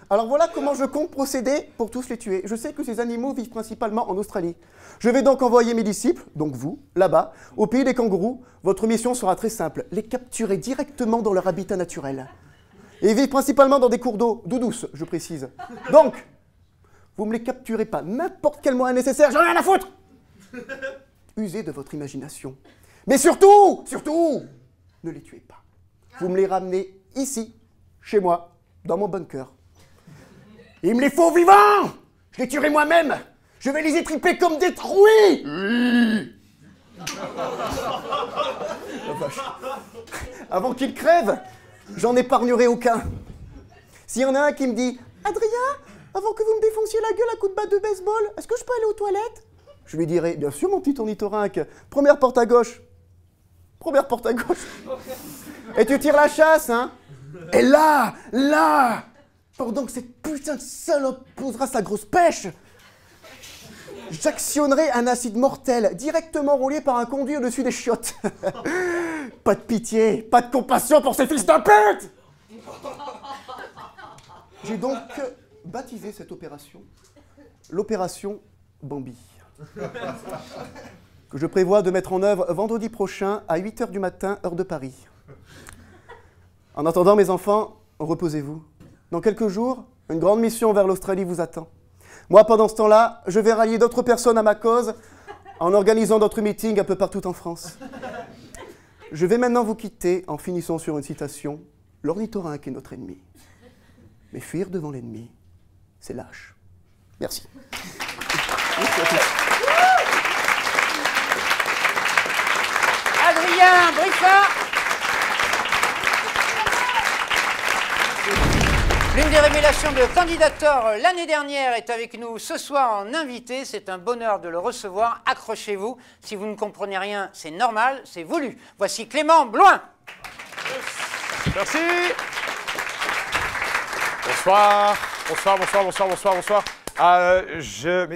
Alors voilà comment je compte procéder pour tous les tuer. Je sais que ces animaux vivent principalement en Australie. Je vais donc envoyer mes disciples, donc vous, là-bas, au pays des kangourous. Votre mission sera très simple, les capturer directement dans leur habitat naturel. Et ils vivent principalement dans des cours d'eau douce, je précise. Donc, vous ne me les capturez pas, n'importe quel moyen nécessaire, j'en ai rien à foutre. Usez de votre imagination. Mais surtout, ne les tuez pas. Vous me les ramenez ici, chez moi, dans mon bunker. Il me les faut vivants! Je les tuerai moi-même! Je vais les étriper comme des truies! Oh, vache. Avant qu'ils crèvent, j'en épargnerai aucun. S'il y en a un qui me dit « Adrien, avant que vous me défonciez la gueule à coups de batte de baseball, est-ce que je peux aller aux toilettes ?» Je lui dirai « Bien sûr, mon petit ornithorynque, première porte à gauche. » Première porte à gauche. Et tu tires la chasse, hein? Et là, pendant que cette putain de salope posera sa grosse pêche, j'actionnerai un acide mortel directement roulé par un conduit au-dessus des chiottes. Pas de pitié, pas de compassion pour ces fils de pute! J'ai donc baptisé cette opération l'opération Bambi, que je prévois de mettre en œuvre vendredi prochain à 8 h du matin, heure de Paris. En attendant, mes enfants, reposez-vous. Dans quelques jours, une grande mission vers l'Australie vous attend. Moi, pendant ce temps-là, je vais rallier d'autres personnes à ma cause en organisant d'autres meetings un peu partout en France. Je vais maintenant vous quitter en finissant sur une citation. L'ornithorynque est notre ennemi. Mais fuir devant l'ennemi, c'est lâche. Merci. Adrien Briffat. L'une des révélations de Candidator l'année dernière est avec nous ce soir en invité. C'est un bonheur de le recevoir. Accrochez-vous. Si vous ne comprenez rien, c'est normal, c'est voulu. Voici Clément Bloin. Merci. Bonsoir.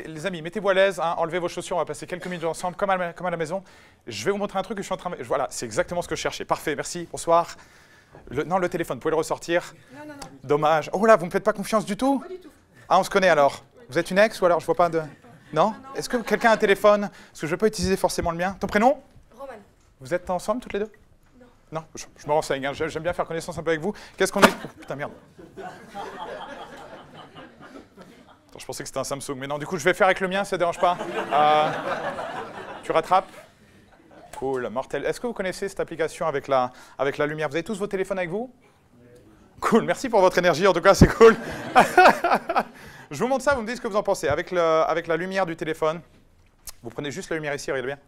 Les amis, mettez-vous à l'aise, hein, enlevez vos chaussures, on va passer quelques minutes ensemble, comme à la maison. Je vais vous montrer un truc que je suis en train de... Voilà, c'est exactement ce que je cherchais. Parfait, merci, bonsoir. Le téléphone, vous pouvez le ressortir? Non. Dommage. Oh là, vous ne me faites pas confiance du tout? Pas du tout. Ah, on se connaît alors. Vous êtes une ex ou alors je vois pas de... Non? Est-ce que quelqu'un a un téléphone? Parce que je ne vais pas utiliser forcément le mien. Ton prénom? Roman. Vous êtes ensemble toutes les deux? Non. Je me renseigne, hein. J'aime bien faire connaissance un peu avec vous. Qu'est-ce qu'on est... Oh, putain, merde. Attends, je pensais que c'était un Samsung, mais non, du coup, je vais faire avec le mien, ça ne dérange pas. Tu rattrapes? Cool, mortel. Est-ce que vous connaissez cette application avec la lumière? Vous avez tous vos téléphones avec vous? Cool, merci pour votre énergie, en tout cas, c'est cool. Je vous montre ça, vous me dites ce que vous en pensez. Avec la lumière du téléphone, vous prenez juste la lumière ici, regardez bien.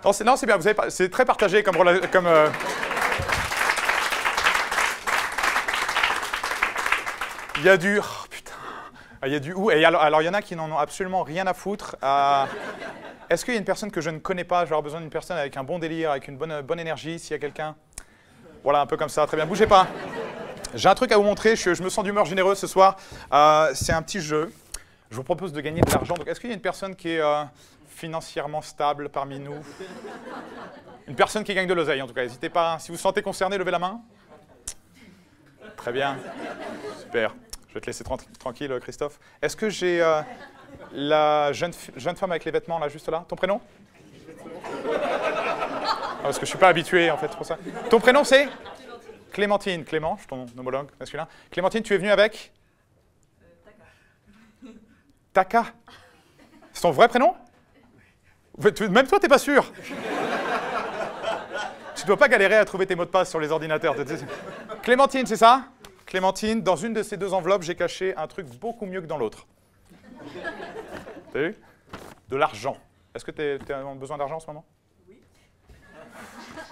Non, c'est bien, c'est très partagé comme... Il y a du... Oh, putain. Il y a du... Et alors, il y en a qui n'en ont absolument rien à foutre. Est-ce qu'il y a une personne que je ne connais pas? J'aurais besoin d'une personne avec un bon délire, avec une bonne énergie, s'il y a quelqu'un. Voilà, un peu comme ça. Très bien, bougez pas. J'ai un truc à vous montrer. Je me sens d'humeur généreuse ce soir. C'est un petit jeu. Je vous propose de gagner de l'argent. Donc, est-ce qu'il y a une personne qui est financièrement stable parmi nous? Une personne qui gagne de l'oseille, en tout cas. N'hésitez pas. Si vous vous sentez concerné, levez la main. Très bien. Super. Je vais te laisser tranquille, Christophe. Est-ce que j'ai la jeune femme avec les vêtements, là, juste là? Ton prénom? Parce que je ne suis pas habitué, en fait, pour ça. Ton prénom, c'est Clémentine. Clément, je suis ton homologue masculin. Clémentine, tu es venue avec Taka. C'est ton vrai prénom? Même toi, tu n'es pas sûr. Tu ne dois pas galérer à trouver tes mots de passe sur les ordinateurs. Clémentine, c'est ça? Clémentine, dans une de ces deux enveloppes, j'ai caché un truc beaucoup mieux que dans l'autre. T'as vu? De l'argent. Est-ce que tu as besoin d'argent en ce moment? Oui.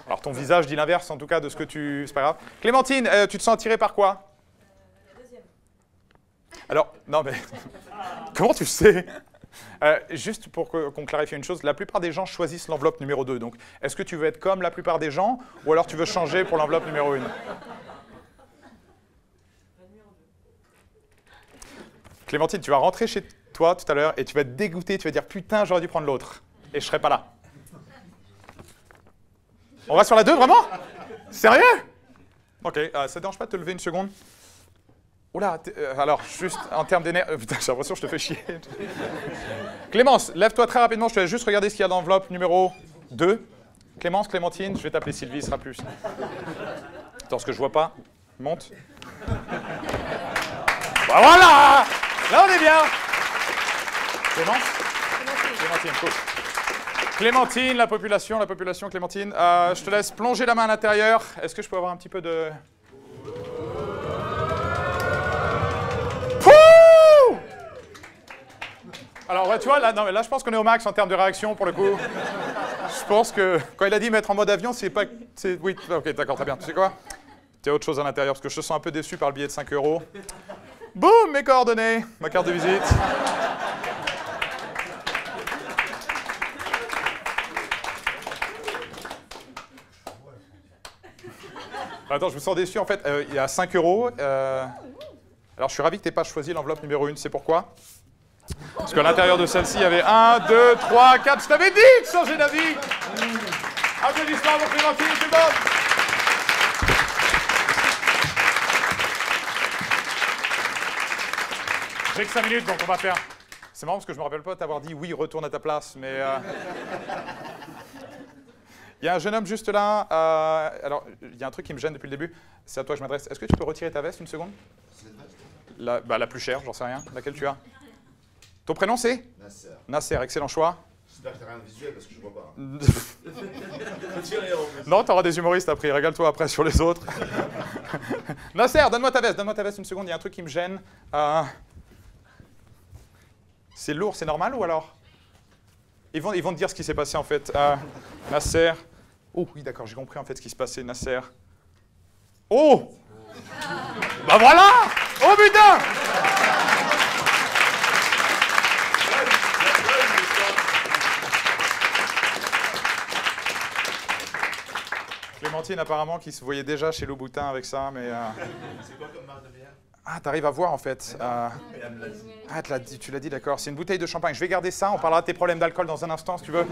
Alors ton visage dit l'inverse, en tout cas, de ce que tu... C'est pas grave. Clémentine, tu te sens attirée par quoi? La deuxième. Alors, non mais... Comment tu sais? Juste pour qu'on clarifie une chose, la plupart des gens choisissent l'enveloppe numéro 2. Donc, est-ce que tu veux être comme la plupart des gens, ou alors tu veux changer pour l'enveloppe numéro 1? Clémentine, tu vas rentrer chez toi tout à l'heure et tu vas être dégoûté, tu vas dire « Putain, j'aurais dû prendre l'autre. » Et je serai pas là. On va sur la 2, vraiment? Sérieux? Ok, ça te dérange pas de te lever une seconde? Oula, alors, juste en termes d'énergie... putain, j'ai l'impression que je te fais chier. Clémence, lève-toi très rapidement, je te laisse juste regarder ce qu'il y a dans l'enveloppe numéro 2. Clémence, Clémentine, je vais t'appeler Sylvie, ce sera plus. Attends, ce que je vois pas. Monte. Bah voilà! Là, on est bien. Clémence? Clémentine, cool. Clémentine, la population, Clémentine. Je te laisse plonger la main à l'intérieur. Est-ce que je peux avoir un petit peu de... Pouh! Alors, ouais, tu vois, là, non, mais là, je pense qu'on est au max en termes de réaction, pour le coup. Je pense que, quand il a dit mettre en mode avion, c'est pas... Oui, ok, d'accord, très bien. Tu sais quoi? Il y a autre chose à l'intérieur, parce que je te sens un peu déçu par le billet de 5 €. Boum, mes coordonnées, ma carte de visite. Attends, je me sens déçu, en fait, il y a 5 €. Alors, je suis ravi que tu n'aies pas choisi l'enveloppe numéro 1, c'est pourquoi? Parce qu'à l'intérieur de celle-ci, il y avait 1, 2, 3, 4. Je t'avais dit de changer d'avis. Applaudissements pour Clémentine, tout le monde. J'ai que 5 minutes, donc on va faire... C'est marrant parce que je ne me rappelle pas t'avoir dit « Oui, retourne à ta place », mais... Il y a un jeune homme juste là. Alors, il y a un truc qui me gêne depuis le début. C'est à toi que je m'adresse. Est-ce que tu peux retirer ta veste une seconde? La plus chère, j'en sais rien. Laquelle tu as? Ton prénom, c'est? Nasser. Nasser, excellent choix. J'espère que t'as rien de visuel parce que je vois pas. Non, t'auras des humoristes après. Régale-toi après sur les autres. Nasser, donne-moi ta veste une seconde. Il y a un truc qui me gêne. C'est lourd, c'est normal ou alors? Ils vont te dire ce qui s'est passé en fait. Nasser. Oh oui, d'accord, j'ai compris en fait ce qui se passait. Nasser. Oh! Bah voilà! Oh putain! Clémentine apparemment qui se voyait déjà chez Louboutin avec ça, mais... C'est quoi comme marque de bière? Ah, t'arrives à voir en fait. Ah, tu l'as dit, d'accord. C'est une bouteille de champagne. Je vais garder ça. On parlera de tes problèmes d'alcool dans un instant, si tu veux.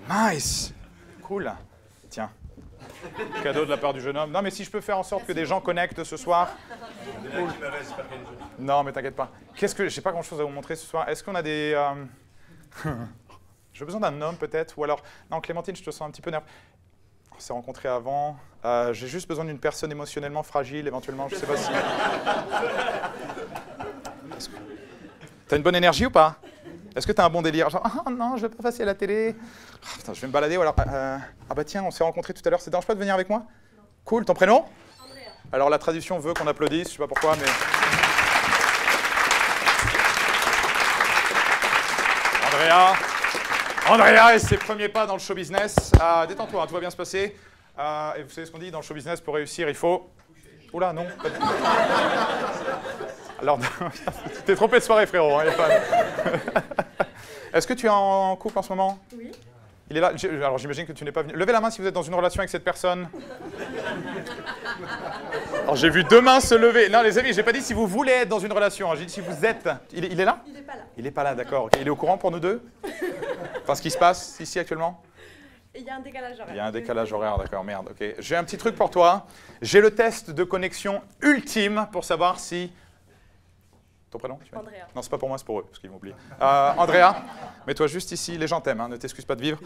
Nice. Cool. Tiens. Cadeau de la part du jeune homme. Non, mais si je peux faire en sorte que des gens connectent ce soir. Cool. Non, mais t'inquiète pas. J'ai pas grand-chose à vous montrer ce soir. Est-ce qu'on a des... J'ai besoin d'un homme peut-être, ou alors... Non, Clémentine, je te sens un petit peu nerveux. On s'est rencontrés avant. J'ai juste besoin d'une personne émotionnellement fragile, éventuellement. Je sais pas si... T'as une bonne énergie ou pas? Est-ce que tu as un bon délire? Genre, ah non, je vais pas passer à la télé. Ah, putain, je vais me balader ou alors... ah bah tiens, on s'est rencontrés tout à l'heure, ça te dérange pas de venir avec moi? Non. Cool, ton prénom? Andrea. Alors la tradition veut qu'on applaudisse, je sais pas pourquoi, mais... Andrea et ses premiers pas dans le show business. Détends-toi, hein, tout va bien se passer. Et vous savez ce qu'on dit, dans le show business, pour réussir, il faut... Oula, non. Alors, tu t'es trompé de soirée, frérot. Hein, Est-ce que tu es en couple en ce moment? Oui. Il est là. Alors, j'imagine que tu n'es pas venu. Levez la main si vous êtes dans une relation avec cette personne. Alors, j'ai vu 2 mains se lever. Non, les amis, j'ai pas dit si vous voulez être dans une relation. Hein. J'ai dit si vous êtes. Il est là? Il n'est pas là. Il n'est pas là, d'accord. Okay. Il est au courant pour nous deux? Enfin, ce qui se passe ici actuellement? Il y a un décalage horaire. Il y a un décalage horaire, d'accord, merde. Ok. J'ai un petit truc pour toi. J'ai le test de connexion ultime pour savoir si... Ton prénom? Andrea. Non, c'est pas pour moi, c'est pour eux, parce qu'ils m'oublient. Andrea, mets-toi juste ici, les gens t'aiment, hein, ne t'excuse pas de vivre.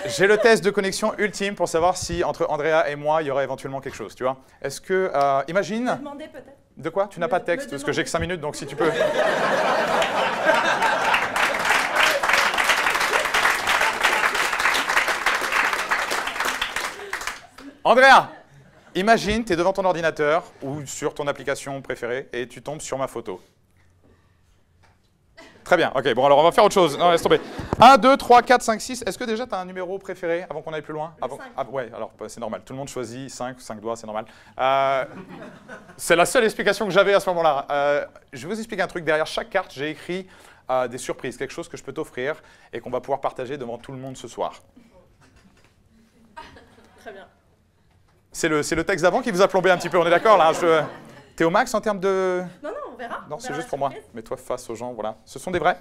J'ai le test de connexion ultime pour savoir si entre Andrea et moi, il y aurait éventuellement quelque chose, tu vois. Est-ce que... imagine... Me demander peut-être. De quoi? Tu n'as pas de texte, parce que j'ai que 5 minutes, donc si tu peux... Andrea, imagine, tu es devant ton ordinateur ou sur ton application préférée et tu tombes sur ma photo. Très bien, ok, bon alors on va faire autre chose. Non, laisse tomber. 1, 2, 3, 4, 5, 6. Est-ce que déjà tu as un numéro préféré avant qu'on aille plus loin? Ouais, alors c'est normal, tout le monde choisit 5 doigts, c'est normal. C'est la seule explication que j'avais à ce moment-là. Je vais vous expliquer un truc. Derrière chaque carte, j'ai écrit des surprises, quelque chose que je peux t'offrir et qu'on va pouvoir partager devant tout le monde ce soir. Très bien. C'est le texte d'avant qui vous a plombé un petit peu, on est d'accord là? T'es au max en termes de... Non, on verra. Non, c'est juste pour moi. Mets-toi face aux gens, voilà. Ce sont des vrais?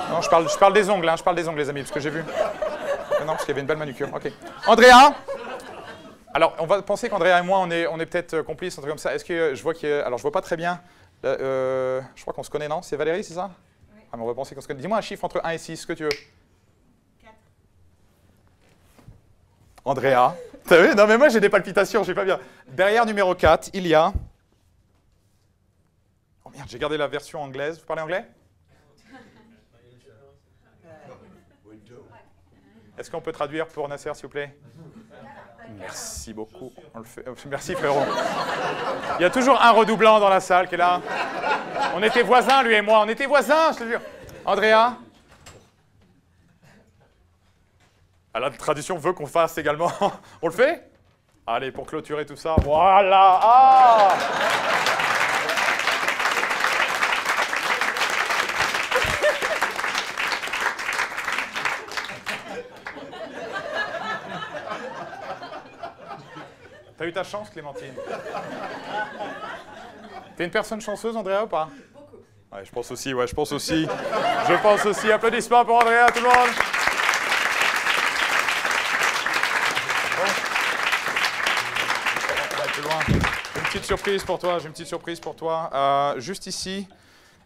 Non, je parle des ongles, hein, je parle des ongles, les amis, parce que j'ai vu. Non, parce qu'il y avait une belle manucure, ok. Andrea? Alors, on va penser qu'Andrea et moi, on est peut-être complices, un truc comme ça. Est-ce que je vois qu'il y a... Alors, je vois pas très bien. Je crois qu'on se connaît, non? C'est Valérie, c'est ça? Oui. Ah, mais on va penser qu'on se connaît. Dis-moi un chiffre entre 1 et 6, ce que tu veux. Andrea. T'as vu? Non mais moi j'ai des palpitations, je sais pas bien. Derrière numéro 4, il y a... Oh merde, j'ai gardé la version anglaise. Vous parlez anglais? Est-ce qu'on peut traduire pour Nasser, s'il vous plaît? Merci beaucoup. On le fait. Merci frérot. Il y a toujours un redoublant dans la salle qui est là. On était voisins, lui et moi. On était voisins, je te jure. Andrea? La tradition veut qu'on fasse également. On le fait? Allez, pour clôturer tout ça. Voilà. Ah! T'as eu ta chance, Clémentine. T'es une personne chanceuse, Andrea, ou pas? Beaucoup. Ouais, je pense aussi, ouais, je pense aussi. Je pense aussi. Applaudissements pour Andrea, tout le monde. J'ai une petite surprise pour toi, juste ici,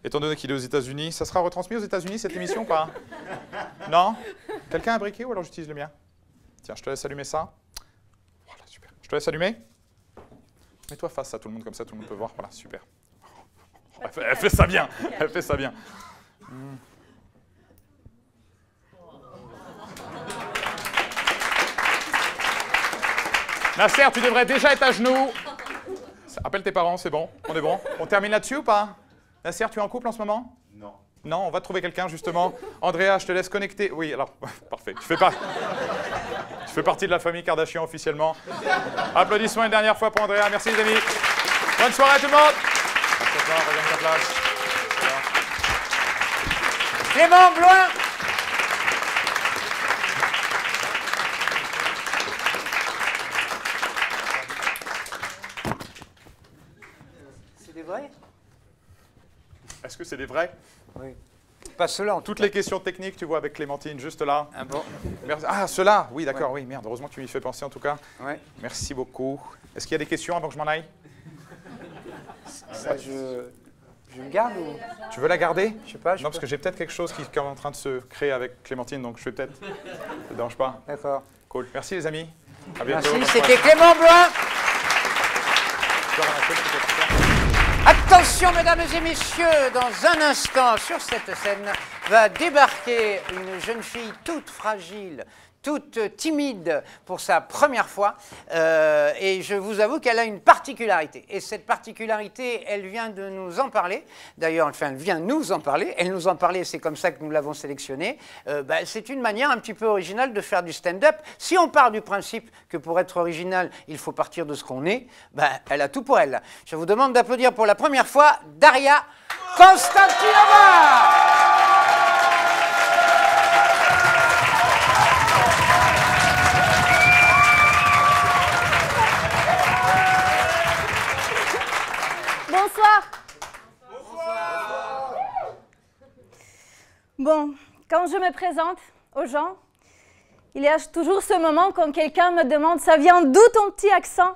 étant donné qu'il est aux États-Unis. Ça sera retransmis aux États-Unis, cette émission, ou pas? Non? Quelqu'un a un briquet ou alors j'utilise le mien? Tiens, je te laisse allumer ça. Voilà, super. Je te laisse allumer. Mets-toi face à tout le monde, comme ça tout le monde peut voir. Voilà, super. Elle fait ça bien, elle fait ça bien. Nasser, tu devrais déjà être à genoux. Appelle tes parents, c'est bon. On est bon. On termine là-dessus ou pas? Nasser, tu es en couple en ce moment? Non. Non, on va trouver quelqu'un justement. Andrea, je te laisse connecter. Oui, alors, parfait. Tu fais partie de la famille Kardashian officiellement. Applaudissements une dernière fois pour Andrea. Merci les amis. Bonne soirée à tout le monde. Regagne ta place. Clément Bloin. Est-ce que c'est des vrais? Oui. Pas ceux-là. Toutes les questions techniques, tu vois, avec Clémentine, juste là. Ah bon? Merci. Ah, ceux-là? Oui, d'accord, ouais. oui, merde. Heureusement que tu m'y fais penser en tout cas. Ouais. Merci beaucoup. Est-ce qu'il y a des questions avant que je m'en aille? Ça, je me garde ou... Tu veux la garder? Je sais pas. Non, parce que j'ai peut-être quelque chose qui est en train de se créer avec Clémentine, donc je vais peut-être... Ça ne te dérange pas? D'accord. Cool. Merci les amis. À bientôt. Merci, c'était Clément Bloin. Attention, mesdames et messieurs, dans un instant, sur cette scène, va débarquer une jeune fille toute fragile, toute timide pour sa première fois. Et je vous avoue qu'elle a une particularité. Et cette particularité, elle vient de nous en parler. D'ailleurs, enfin, elle vient nous en parler. Elle nous en parlait, c'est comme ça que nous l'avons sélectionnée. C'est une manière un petit peu originale de faire du stand-up. Si on part du principe que pour être original, il faut partir de ce qu'on est, elle a tout pour elle. Je vous demande d'applaudir pour la première fois Daria Konstantinova. Bonsoir. Bon, quand je me présente aux gens, il y a toujours ce moment quand quelqu'un me demande « ça vient d'où ton petit accent ?»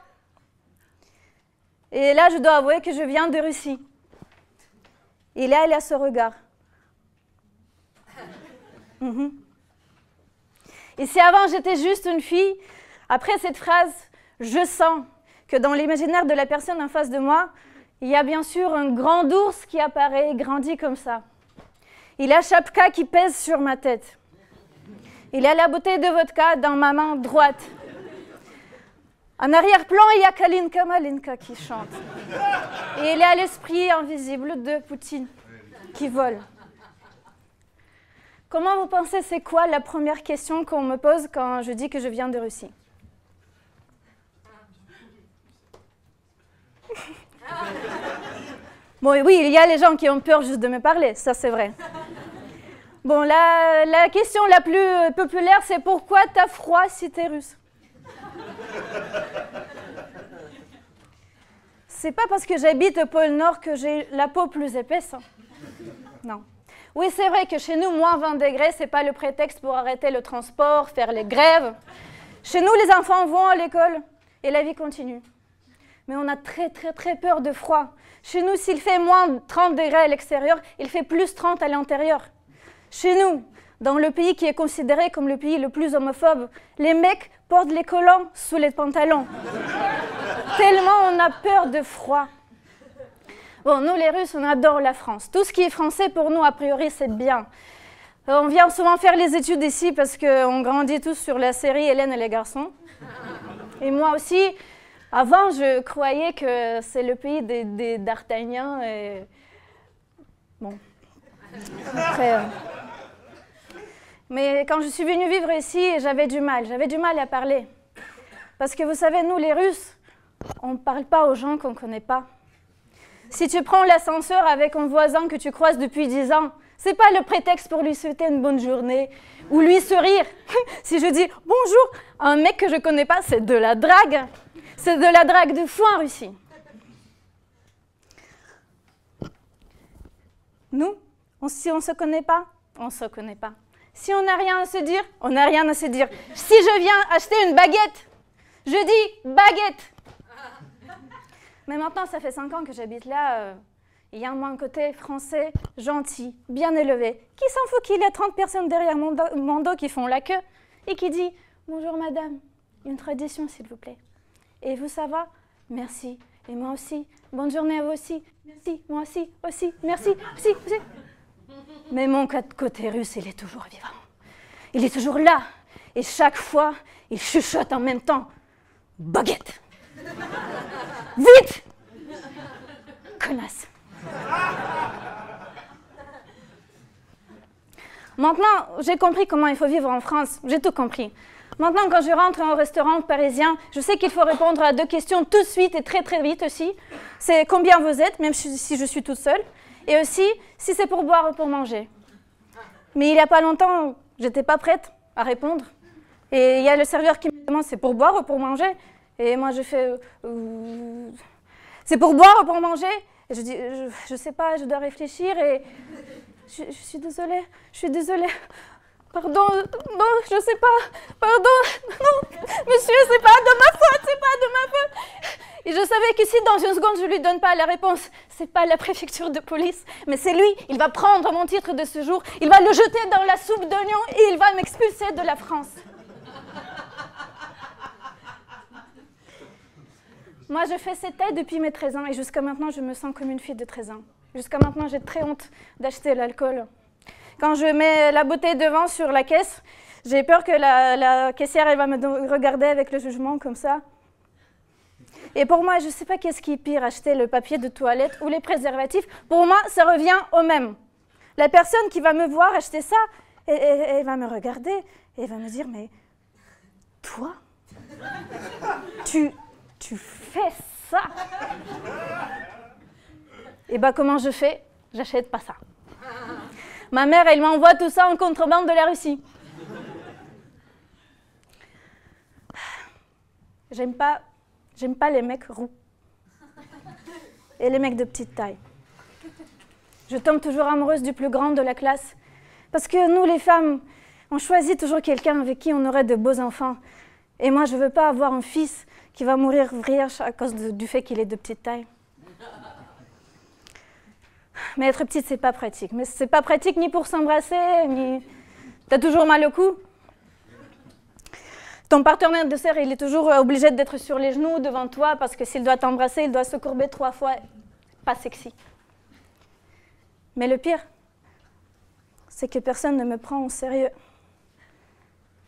Et là, je dois avouer que je viens de Russie. Et là, il y a ce regard. Et si avant j'étais juste une fille, après cette phrase, je sens que dans l'imaginaire de la personne en face de moi, il y a bien sûr un grand ours qui apparaît et grandit comme ça. Il y a Chapka qui pèse sur ma tête. Il y a la bouteille de vodka dans ma main droite. En arrière-plan, il y a Kalinka Malinka qui chante. Et il y a l'esprit invisible de Poutine qui vole. Comment vous pensez, c'est quoi la première question qu'on me pose quand je dis que je viens de Russie? Bon, oui, il y a les gens qui ont peur juste de me parler, ça c'est vrai. Bon, la question la plus populaire, c'est pourquoi t'as froid si t'es russe? C'est pas parce que j'habite au pôle Nord que j'ai la peau plus épaisse. Hein. Non. Oui, c'est vrai que chez nous, moins 20 degrés, c'est pas le prétexte pour arrêter le transport, faire les grèves. Chez nous, les enfants vont à l'école et la vie continue. Mais on a très peur de froid. Chez nous, s'il fait moins 30 degrés à l'extérieur, il fait plus 30 à l'intérieur. Chez nous, dans le pays qui est considéré comme le pays le plus homophobe, les mecs portent les collants sous les pantalons. Tellement on a peur de froid. Bon, nous les Russes, on adore la France. Tout ce qui est français, pour nous, a priori, c'est bien. On vient souvent faire les études ici parce qu'on grandit tous sur la série Hélène et les garçons. Et moi aussi, avant, je croyais que c'est le pays des d'Artagnan et... Bon. Après, Mais quand je suis venue vivre ici, j'avais du mal à parler. Parce que vous savez, nous les Russes, on ne parle pas aux gens qu'on ne connaît pas. Si tu prends l'ascenseur avec un voisin que tu croises depuis 10 ans, c'est pas le prétexte pour lui souhaiter une bonne journée ou lui sourire. Si je dis bonjour à un mec que je ne connais pas, c'est de la drague. C'est de la drague de fou en Russie. Nous, si on ne se connaît pas, on ne se connaît pas. Si on n'a rien à se dire, on n'a rien à se dire. Si je viens acheter une baguette, je dis baguette. Mais maintenant, ça fait 5 ans que j'habite là. Il y a un côté français, gentil, bien élevé, qui s'en fout qu'il y a 30 personnes derrière mon dos qui font la queue et qui dit « Bonjour madame, une tradition s'il vous plaît. Et vous, ça va? Merci. Et moi aussi. Bonne journée à vous aussi. Merci. Moi aussi. Aussi. Merci. Aussi. Aussi. » Mais mon côté russe, il est toujours vivant. Il est toujours là. Et chaque fois, il chuchote en même temps « Baguette !» Vite! Connasse. Maintenant, j'ai compris comment il faut vivre en France. J'ai tout compris. Maintenant, quand je rentre au restaurant parisien, je sais qu'il faut répondre à 2 questions tout de suite et très vite aussi. C'est combien vous êtes, même si je suis toute seule. Et aussi, si c'est pour boire ou pour manger. Mais il n'y a pas longtemps, j'étais pas prête à répondre. Et il y a le serveur qui me demande, c'est pour boire ou pour manger? Et moi, je fais, c'est pour boire ou pour manger? Et je dis, je sais pas, je dois réfléchir et je suis désolée, Pardon, non, je sais pas, pardon, non, monsieur, c'est pas de ma faute. Et je savais que si dans une seconde, je lui donne pas la réponse, c'est pas la préfecture de police, mais c'est lui, il va prendre mon titre de séjour, il va le jeter dans la soupe d'oignon et il va m'expulser de la France. Moi, je fais cette taille depuis mes 13 ans et jusqu'à maintenant, je me sens comme une fille de 13 ans. Jusqu'à maintenant, j'ai très honte d'acheter l'alcool. Quand je mets la bouteille devant sur la caisse, j'ai peur que la caissière elle va me regarder avec le jugement comme ça. Et pour moi, je ne sais pas qu'est-ce qui est pire, acheter le papier de toilette ou les préservatifs. Pour moi, ça revient au même. La personne qui va me voir acheter ça, elle va me regarder et elle va me dire, mais toi, tu fais ça? Et bien, comment je fais? J'achète pas ça. Ma mère, elle m'envoie tout ça en contrebande de la Russie. J'aime pas les mecs roux et les mecs de petite taille. Je tombe toujours amoureuse du plus grand de la classe. Parce que nous, les femmes, on choisit toujours quelqu'un avec qui on aurait de beaux enfants. Et moi, je ne veux pas avoir un fils qui va mourir vrieche à cause du fait qu'il est de petite taille. Mais être petite, c'est pas pratique. Mais c'est pas pratique ni pour s'embrasser, ni... T'as toujours mal au cou. Ton partenaire de serre, il est toujours obligé d'être sur les genoux devant toi parce que s'il doit t'embrasser, il doit se courber 3 fois. Pas sexy. Mais le pire, c'est que personne ne me prend au sérieux.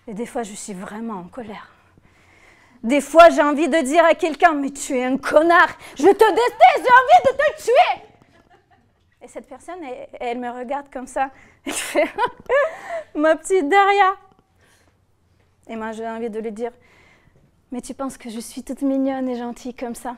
Et des fois, je suis vraiment en colère. Des fois, j'ai envie de dire à quelqu'un, mais tu es un connard, je te déteste, j'ai envie de te tuer. Et cette personne, elle me regarde comme ça, et fait, ma petite Daria. Et moi, j'ai envie de lui dire, mais tu penses que je suis toute mignonne et gentille comme ça?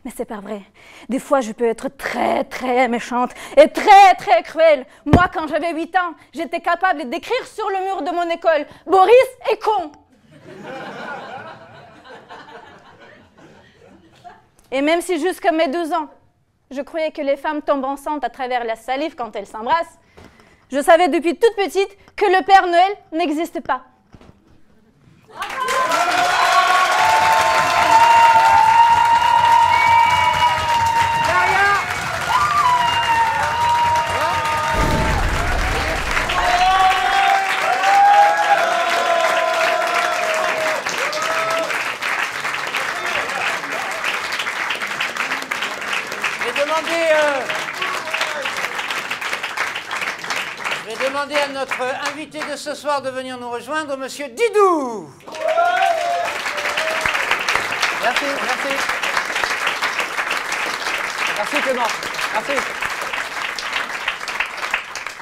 Mais c'est pas vrai. Des fois, je peux être très, très méchante et très, très cruelle. Moi, quand j'avais 8 ans, j'étais capable d'écrire sur le mur de mon école, Boris est con. Et même si jusqu'à mes 12 ans, je croyais que les femmes tombent enceintes à travers la salive quand elles s'embrassent, je savais depuis toute petite que le Père Noël n'existe pas. Je vais demander à notre invité de ce soir de venir nous rejoindre, Monsieur Didou. Merci, merci. Merci Clément, merci.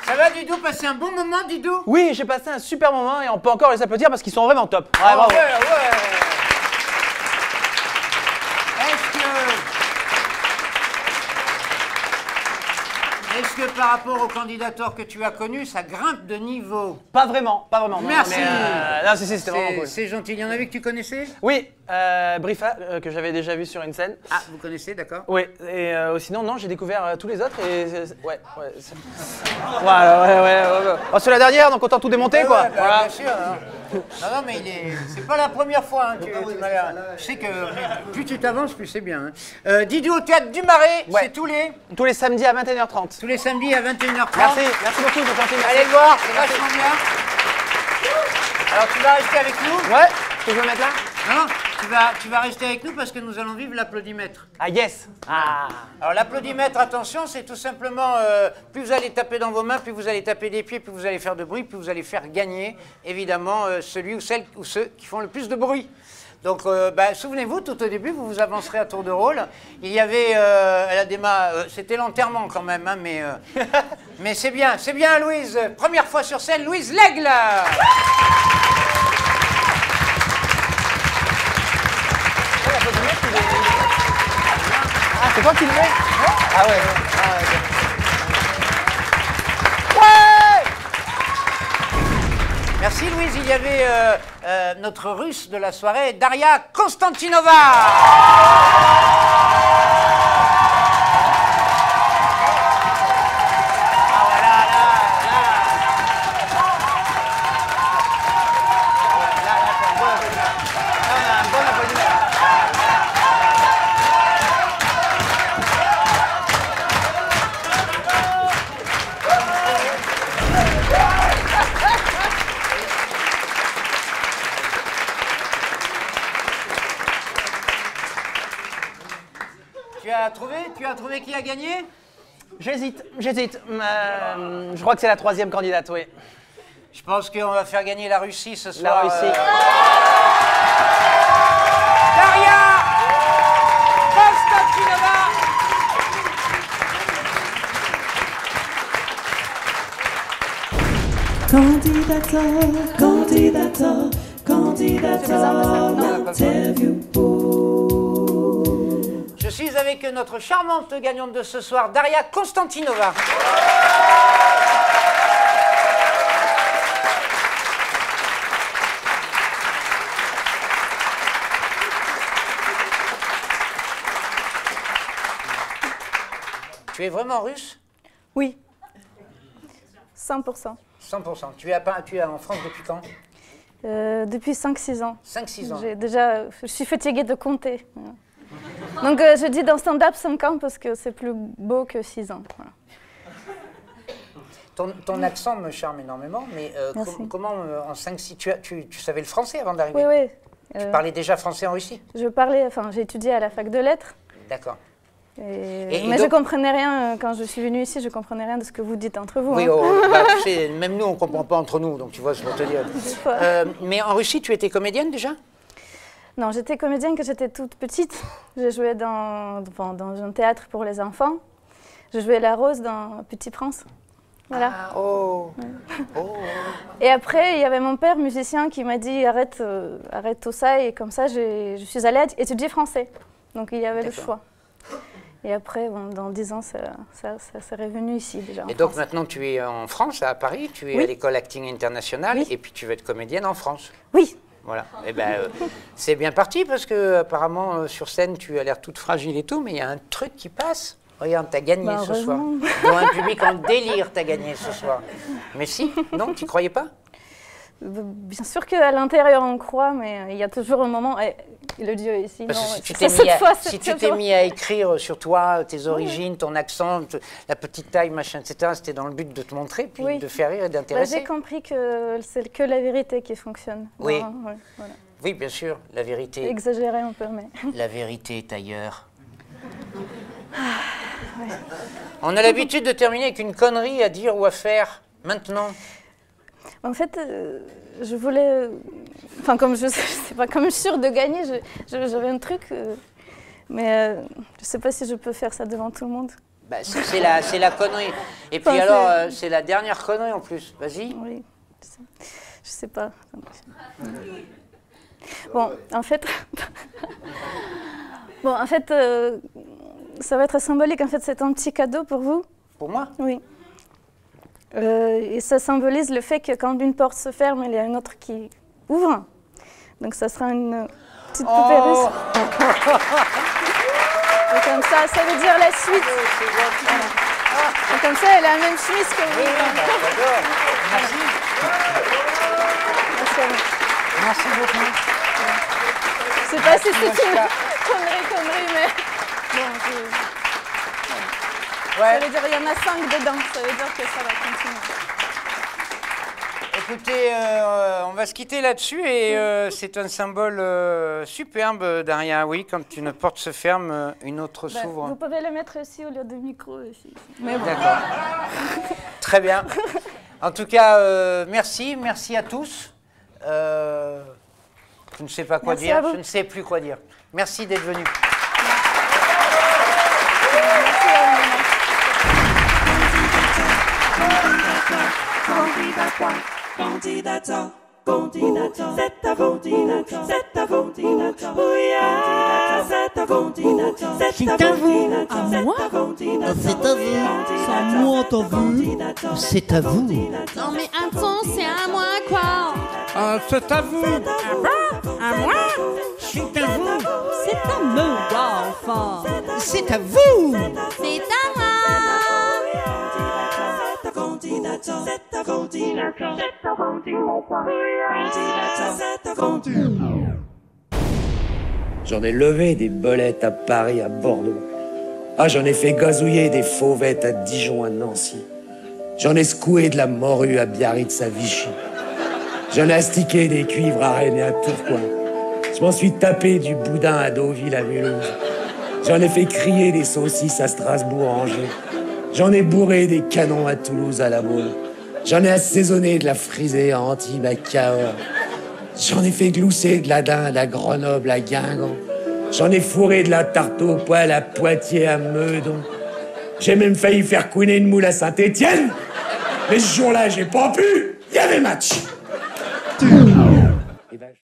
Ça va Didou, passer un bon moment Didou? Oui, j'ai passé un super moment et on peut encore les applaudir parce qu'ils sont vraiment top. Ouais, Ah, bravo. ouais. Est-ce que par rapport au candidateur que tu as connu, ça grimpe de niveau? Pas vraiment, pas vraiment. Merci. Non, si, c'était vraiment cool. C'est gentil. Il y en avait que tu connaissais? Oui, Brifa, que j'avais déjà vu sur une scène. Ah, vous connaissez, d'accord. Oui, et sinon, non, j'ai découvert tous les autres et... ouais. Voilà, ouais. Oh, c'est la dernière, donc autant tout démonter, quoi. Ouais, voilà. Bien sûr. Hein. Non, mais c'est pas la première fois que tu m'as l'air. Je sais que plus tu t'avances, plus c'est bien. Hein. Didou au Théâtre du Marais, c'est tous les samedis à 21h30. Tous les samedis à 21h30. Merci beaucoup, c'est gentil. Allez le voir, c'est vachement bien. Alors tu vas rester avec nous? Ouais, tu veux me mettre là? Non, tu vas rester avec nous parce que nous allons vivre l'applaudimètre. Ah yes. Alors l'applaudimètre, attention, c'est tout simplement, plus vous allez taper dans vos mains, plus vous allez taper des pieds, plus vous allez faire de bruit, plus vous allez faire gagner, évidemment, celui ou celle ou ceux qui font le plus de bruit. Donc, souvenez-vous, tout au début, vous vous avancerez à tour de rôle. Il y avait, c'était l'enterrement quand même, hein, mais c'est bien, Louise. Première fois sur scène, Louise L'Aigle. Ah, c'est toi qui le mets? Ah ouais. Merci Louise, il y avait notre russe de la soirée, Daria Konstantinova. Tu as trouvé qui a gagné? J'hésite. Je crois que c'est la troisième candidate, oui. Je pense qu'on va faire gagner la Russie ce soir. La Russie. Daria Konstantinova. Je suis avec notre charmante gagnante de ce soir, Daria Konstantinova. Tu es vraiment russe? Oui. 100%. 100%. Tu es en France depuis quand? Depuis 5-6 ans. 5-6 ans. Je suis fatiguée de compter. Donc je dis dans stand-up 5 ans parce que c'est plus beau que 6 ans. Voilà. Ton accent me charme énormément, mais comment en 5-6... Tu savais le français avant d'arriver? Oui, oui. Tu parlais déjà français en Russie? J'ai étudié à la fac de lettres. D'accord. Mais donc, je comprenais rien, quand je suis venue ici, je comprenais rien de ce que vous dites entre vous. Oui, hein. Tu sais, même nous, on ne comprend pas entre nous, donc tu vois, je vais te dire. Mais en Russie, tu étais comédienne déjà? Non, j'étais comédienne quand j'étais toute petite. Je jouais dans un théâtre pour les enfants. Je jouais la Rose dans Petit Prince. Voilà. Ah, oh. Ouais. Oh. Et après, il y avait mon père, musicien, qui m'a dit arrête tout ça. Et comme ça, je suis allée étudier français. Donc il y avait le choix. Et après, dans 10 ans, ça serait revenu ici déjà. Et donc maintenant, tu es en France, à Paris, tu es à l'école Acting International, et puis tu vas être comédienne en France. Oui. Voilà. Et c'est bien parti parce que apparemment sur scène, tu as l'air toute fragile et tout, mais il y a un truc qui passe. Regarde, t'as gagné ce soir. Dans un public en délire, t'as gagné ce soir. Mais si, non, tu croyais pas? Bien sûr qu'à l'intérieur on croit, mais il y a toujours un moment. Le Dieu est ici. Parce non, que si tu t'es mis à écrire sur toi, tes origines, ton accent, la petite taille, machin, etc., c'était dans le but de te montrer, puis de faire rire et d'intéresser. J'ai compris que c'est que la vérité qui fonctionne. Oui. Voilà. Oui, bien sûr, la vérité. Exagérer un peu, mais. La vérité est ailleurs. On a l'habitude de terminer avec une connerie à dire ou à faire maintenant. En fait, je voulais... Enfin, comme je sais pas, comme je suis sûre de gagner, j'avais un truc... mais je sais pas si je peux faire ça devant tout le monde. Bah, c'est la connerie. Et puis alors, c'est la dernière connerie en plus. Vas-y. Oui, je sais pas. Bon, en fait... ça va être symbolique. En fait, c'est un petit cadeau pour vous. Pour moi? Oui. Et ça symbolise le fait que quand une porte se ferme, il y a une autre qui ouvre. Donc ça sera une petite poupée russe. Et comme ça veut dire la suite. Voilà. Et comme ça, elle a la même chemise que vous. Merci. Merci beaucoup. Je sais pas si c'est une connerie, mais... Ça veut dire qu'il y en a 5 dedans, ça veut dire que ça va continuer. Écoutez, on va se quitter là-dessus et c'est un symbole superbe, Daria. Oui, quand une porte se ferme, une autre s'ouvre. Vous pouvez le mettre ici au lieu du micro. Ici. Bon. D'accord. Très bien. En tout cas, merci à tous. Je ne sais pas quoi dire, je ne sais plus quoi dire. Merci d'être venus. Candidato, c'est à vous, c'est à vous, oui, c'est à vous, c'est à vous, à moi, c'est à vous, c'est moi, t'as vu, c'est à vous. Non mais attends, c'est à moi quoi? C'est à vous. À moi? C'est à vous. C'est à me, enfin. C'est à vous. C'est à moi. J'en ai levé des bolettes à Paris, à Bordeaux. Ah, j'en ai fait gazouiller des fauvettes à Dijon, à Nancy. J'en ai secoué de la morue à Biarritz, à Vichy. J'en ai astiqué des cuivres à Rennes et à Tourcoing. Je m'en suis tapé du boudin à Deauville, à Mulhouse. J'en ai fait crier des saucisses à Strasbourg-Angers. J'en ai bourré des canons à Toulouse à la Baule. J'en ai assaisonné de la frisée à Antibes à Cahors. J'en ai fait glousser de la dinde à Grenoble à Guingamp. J'en ai fourré de la tarte au poil à Poitiers à Meudon. J'ai même failli faire couiner une moule à Saint-Étienne. Mais ce jour-là, j'ai pas pu. Il y avait match.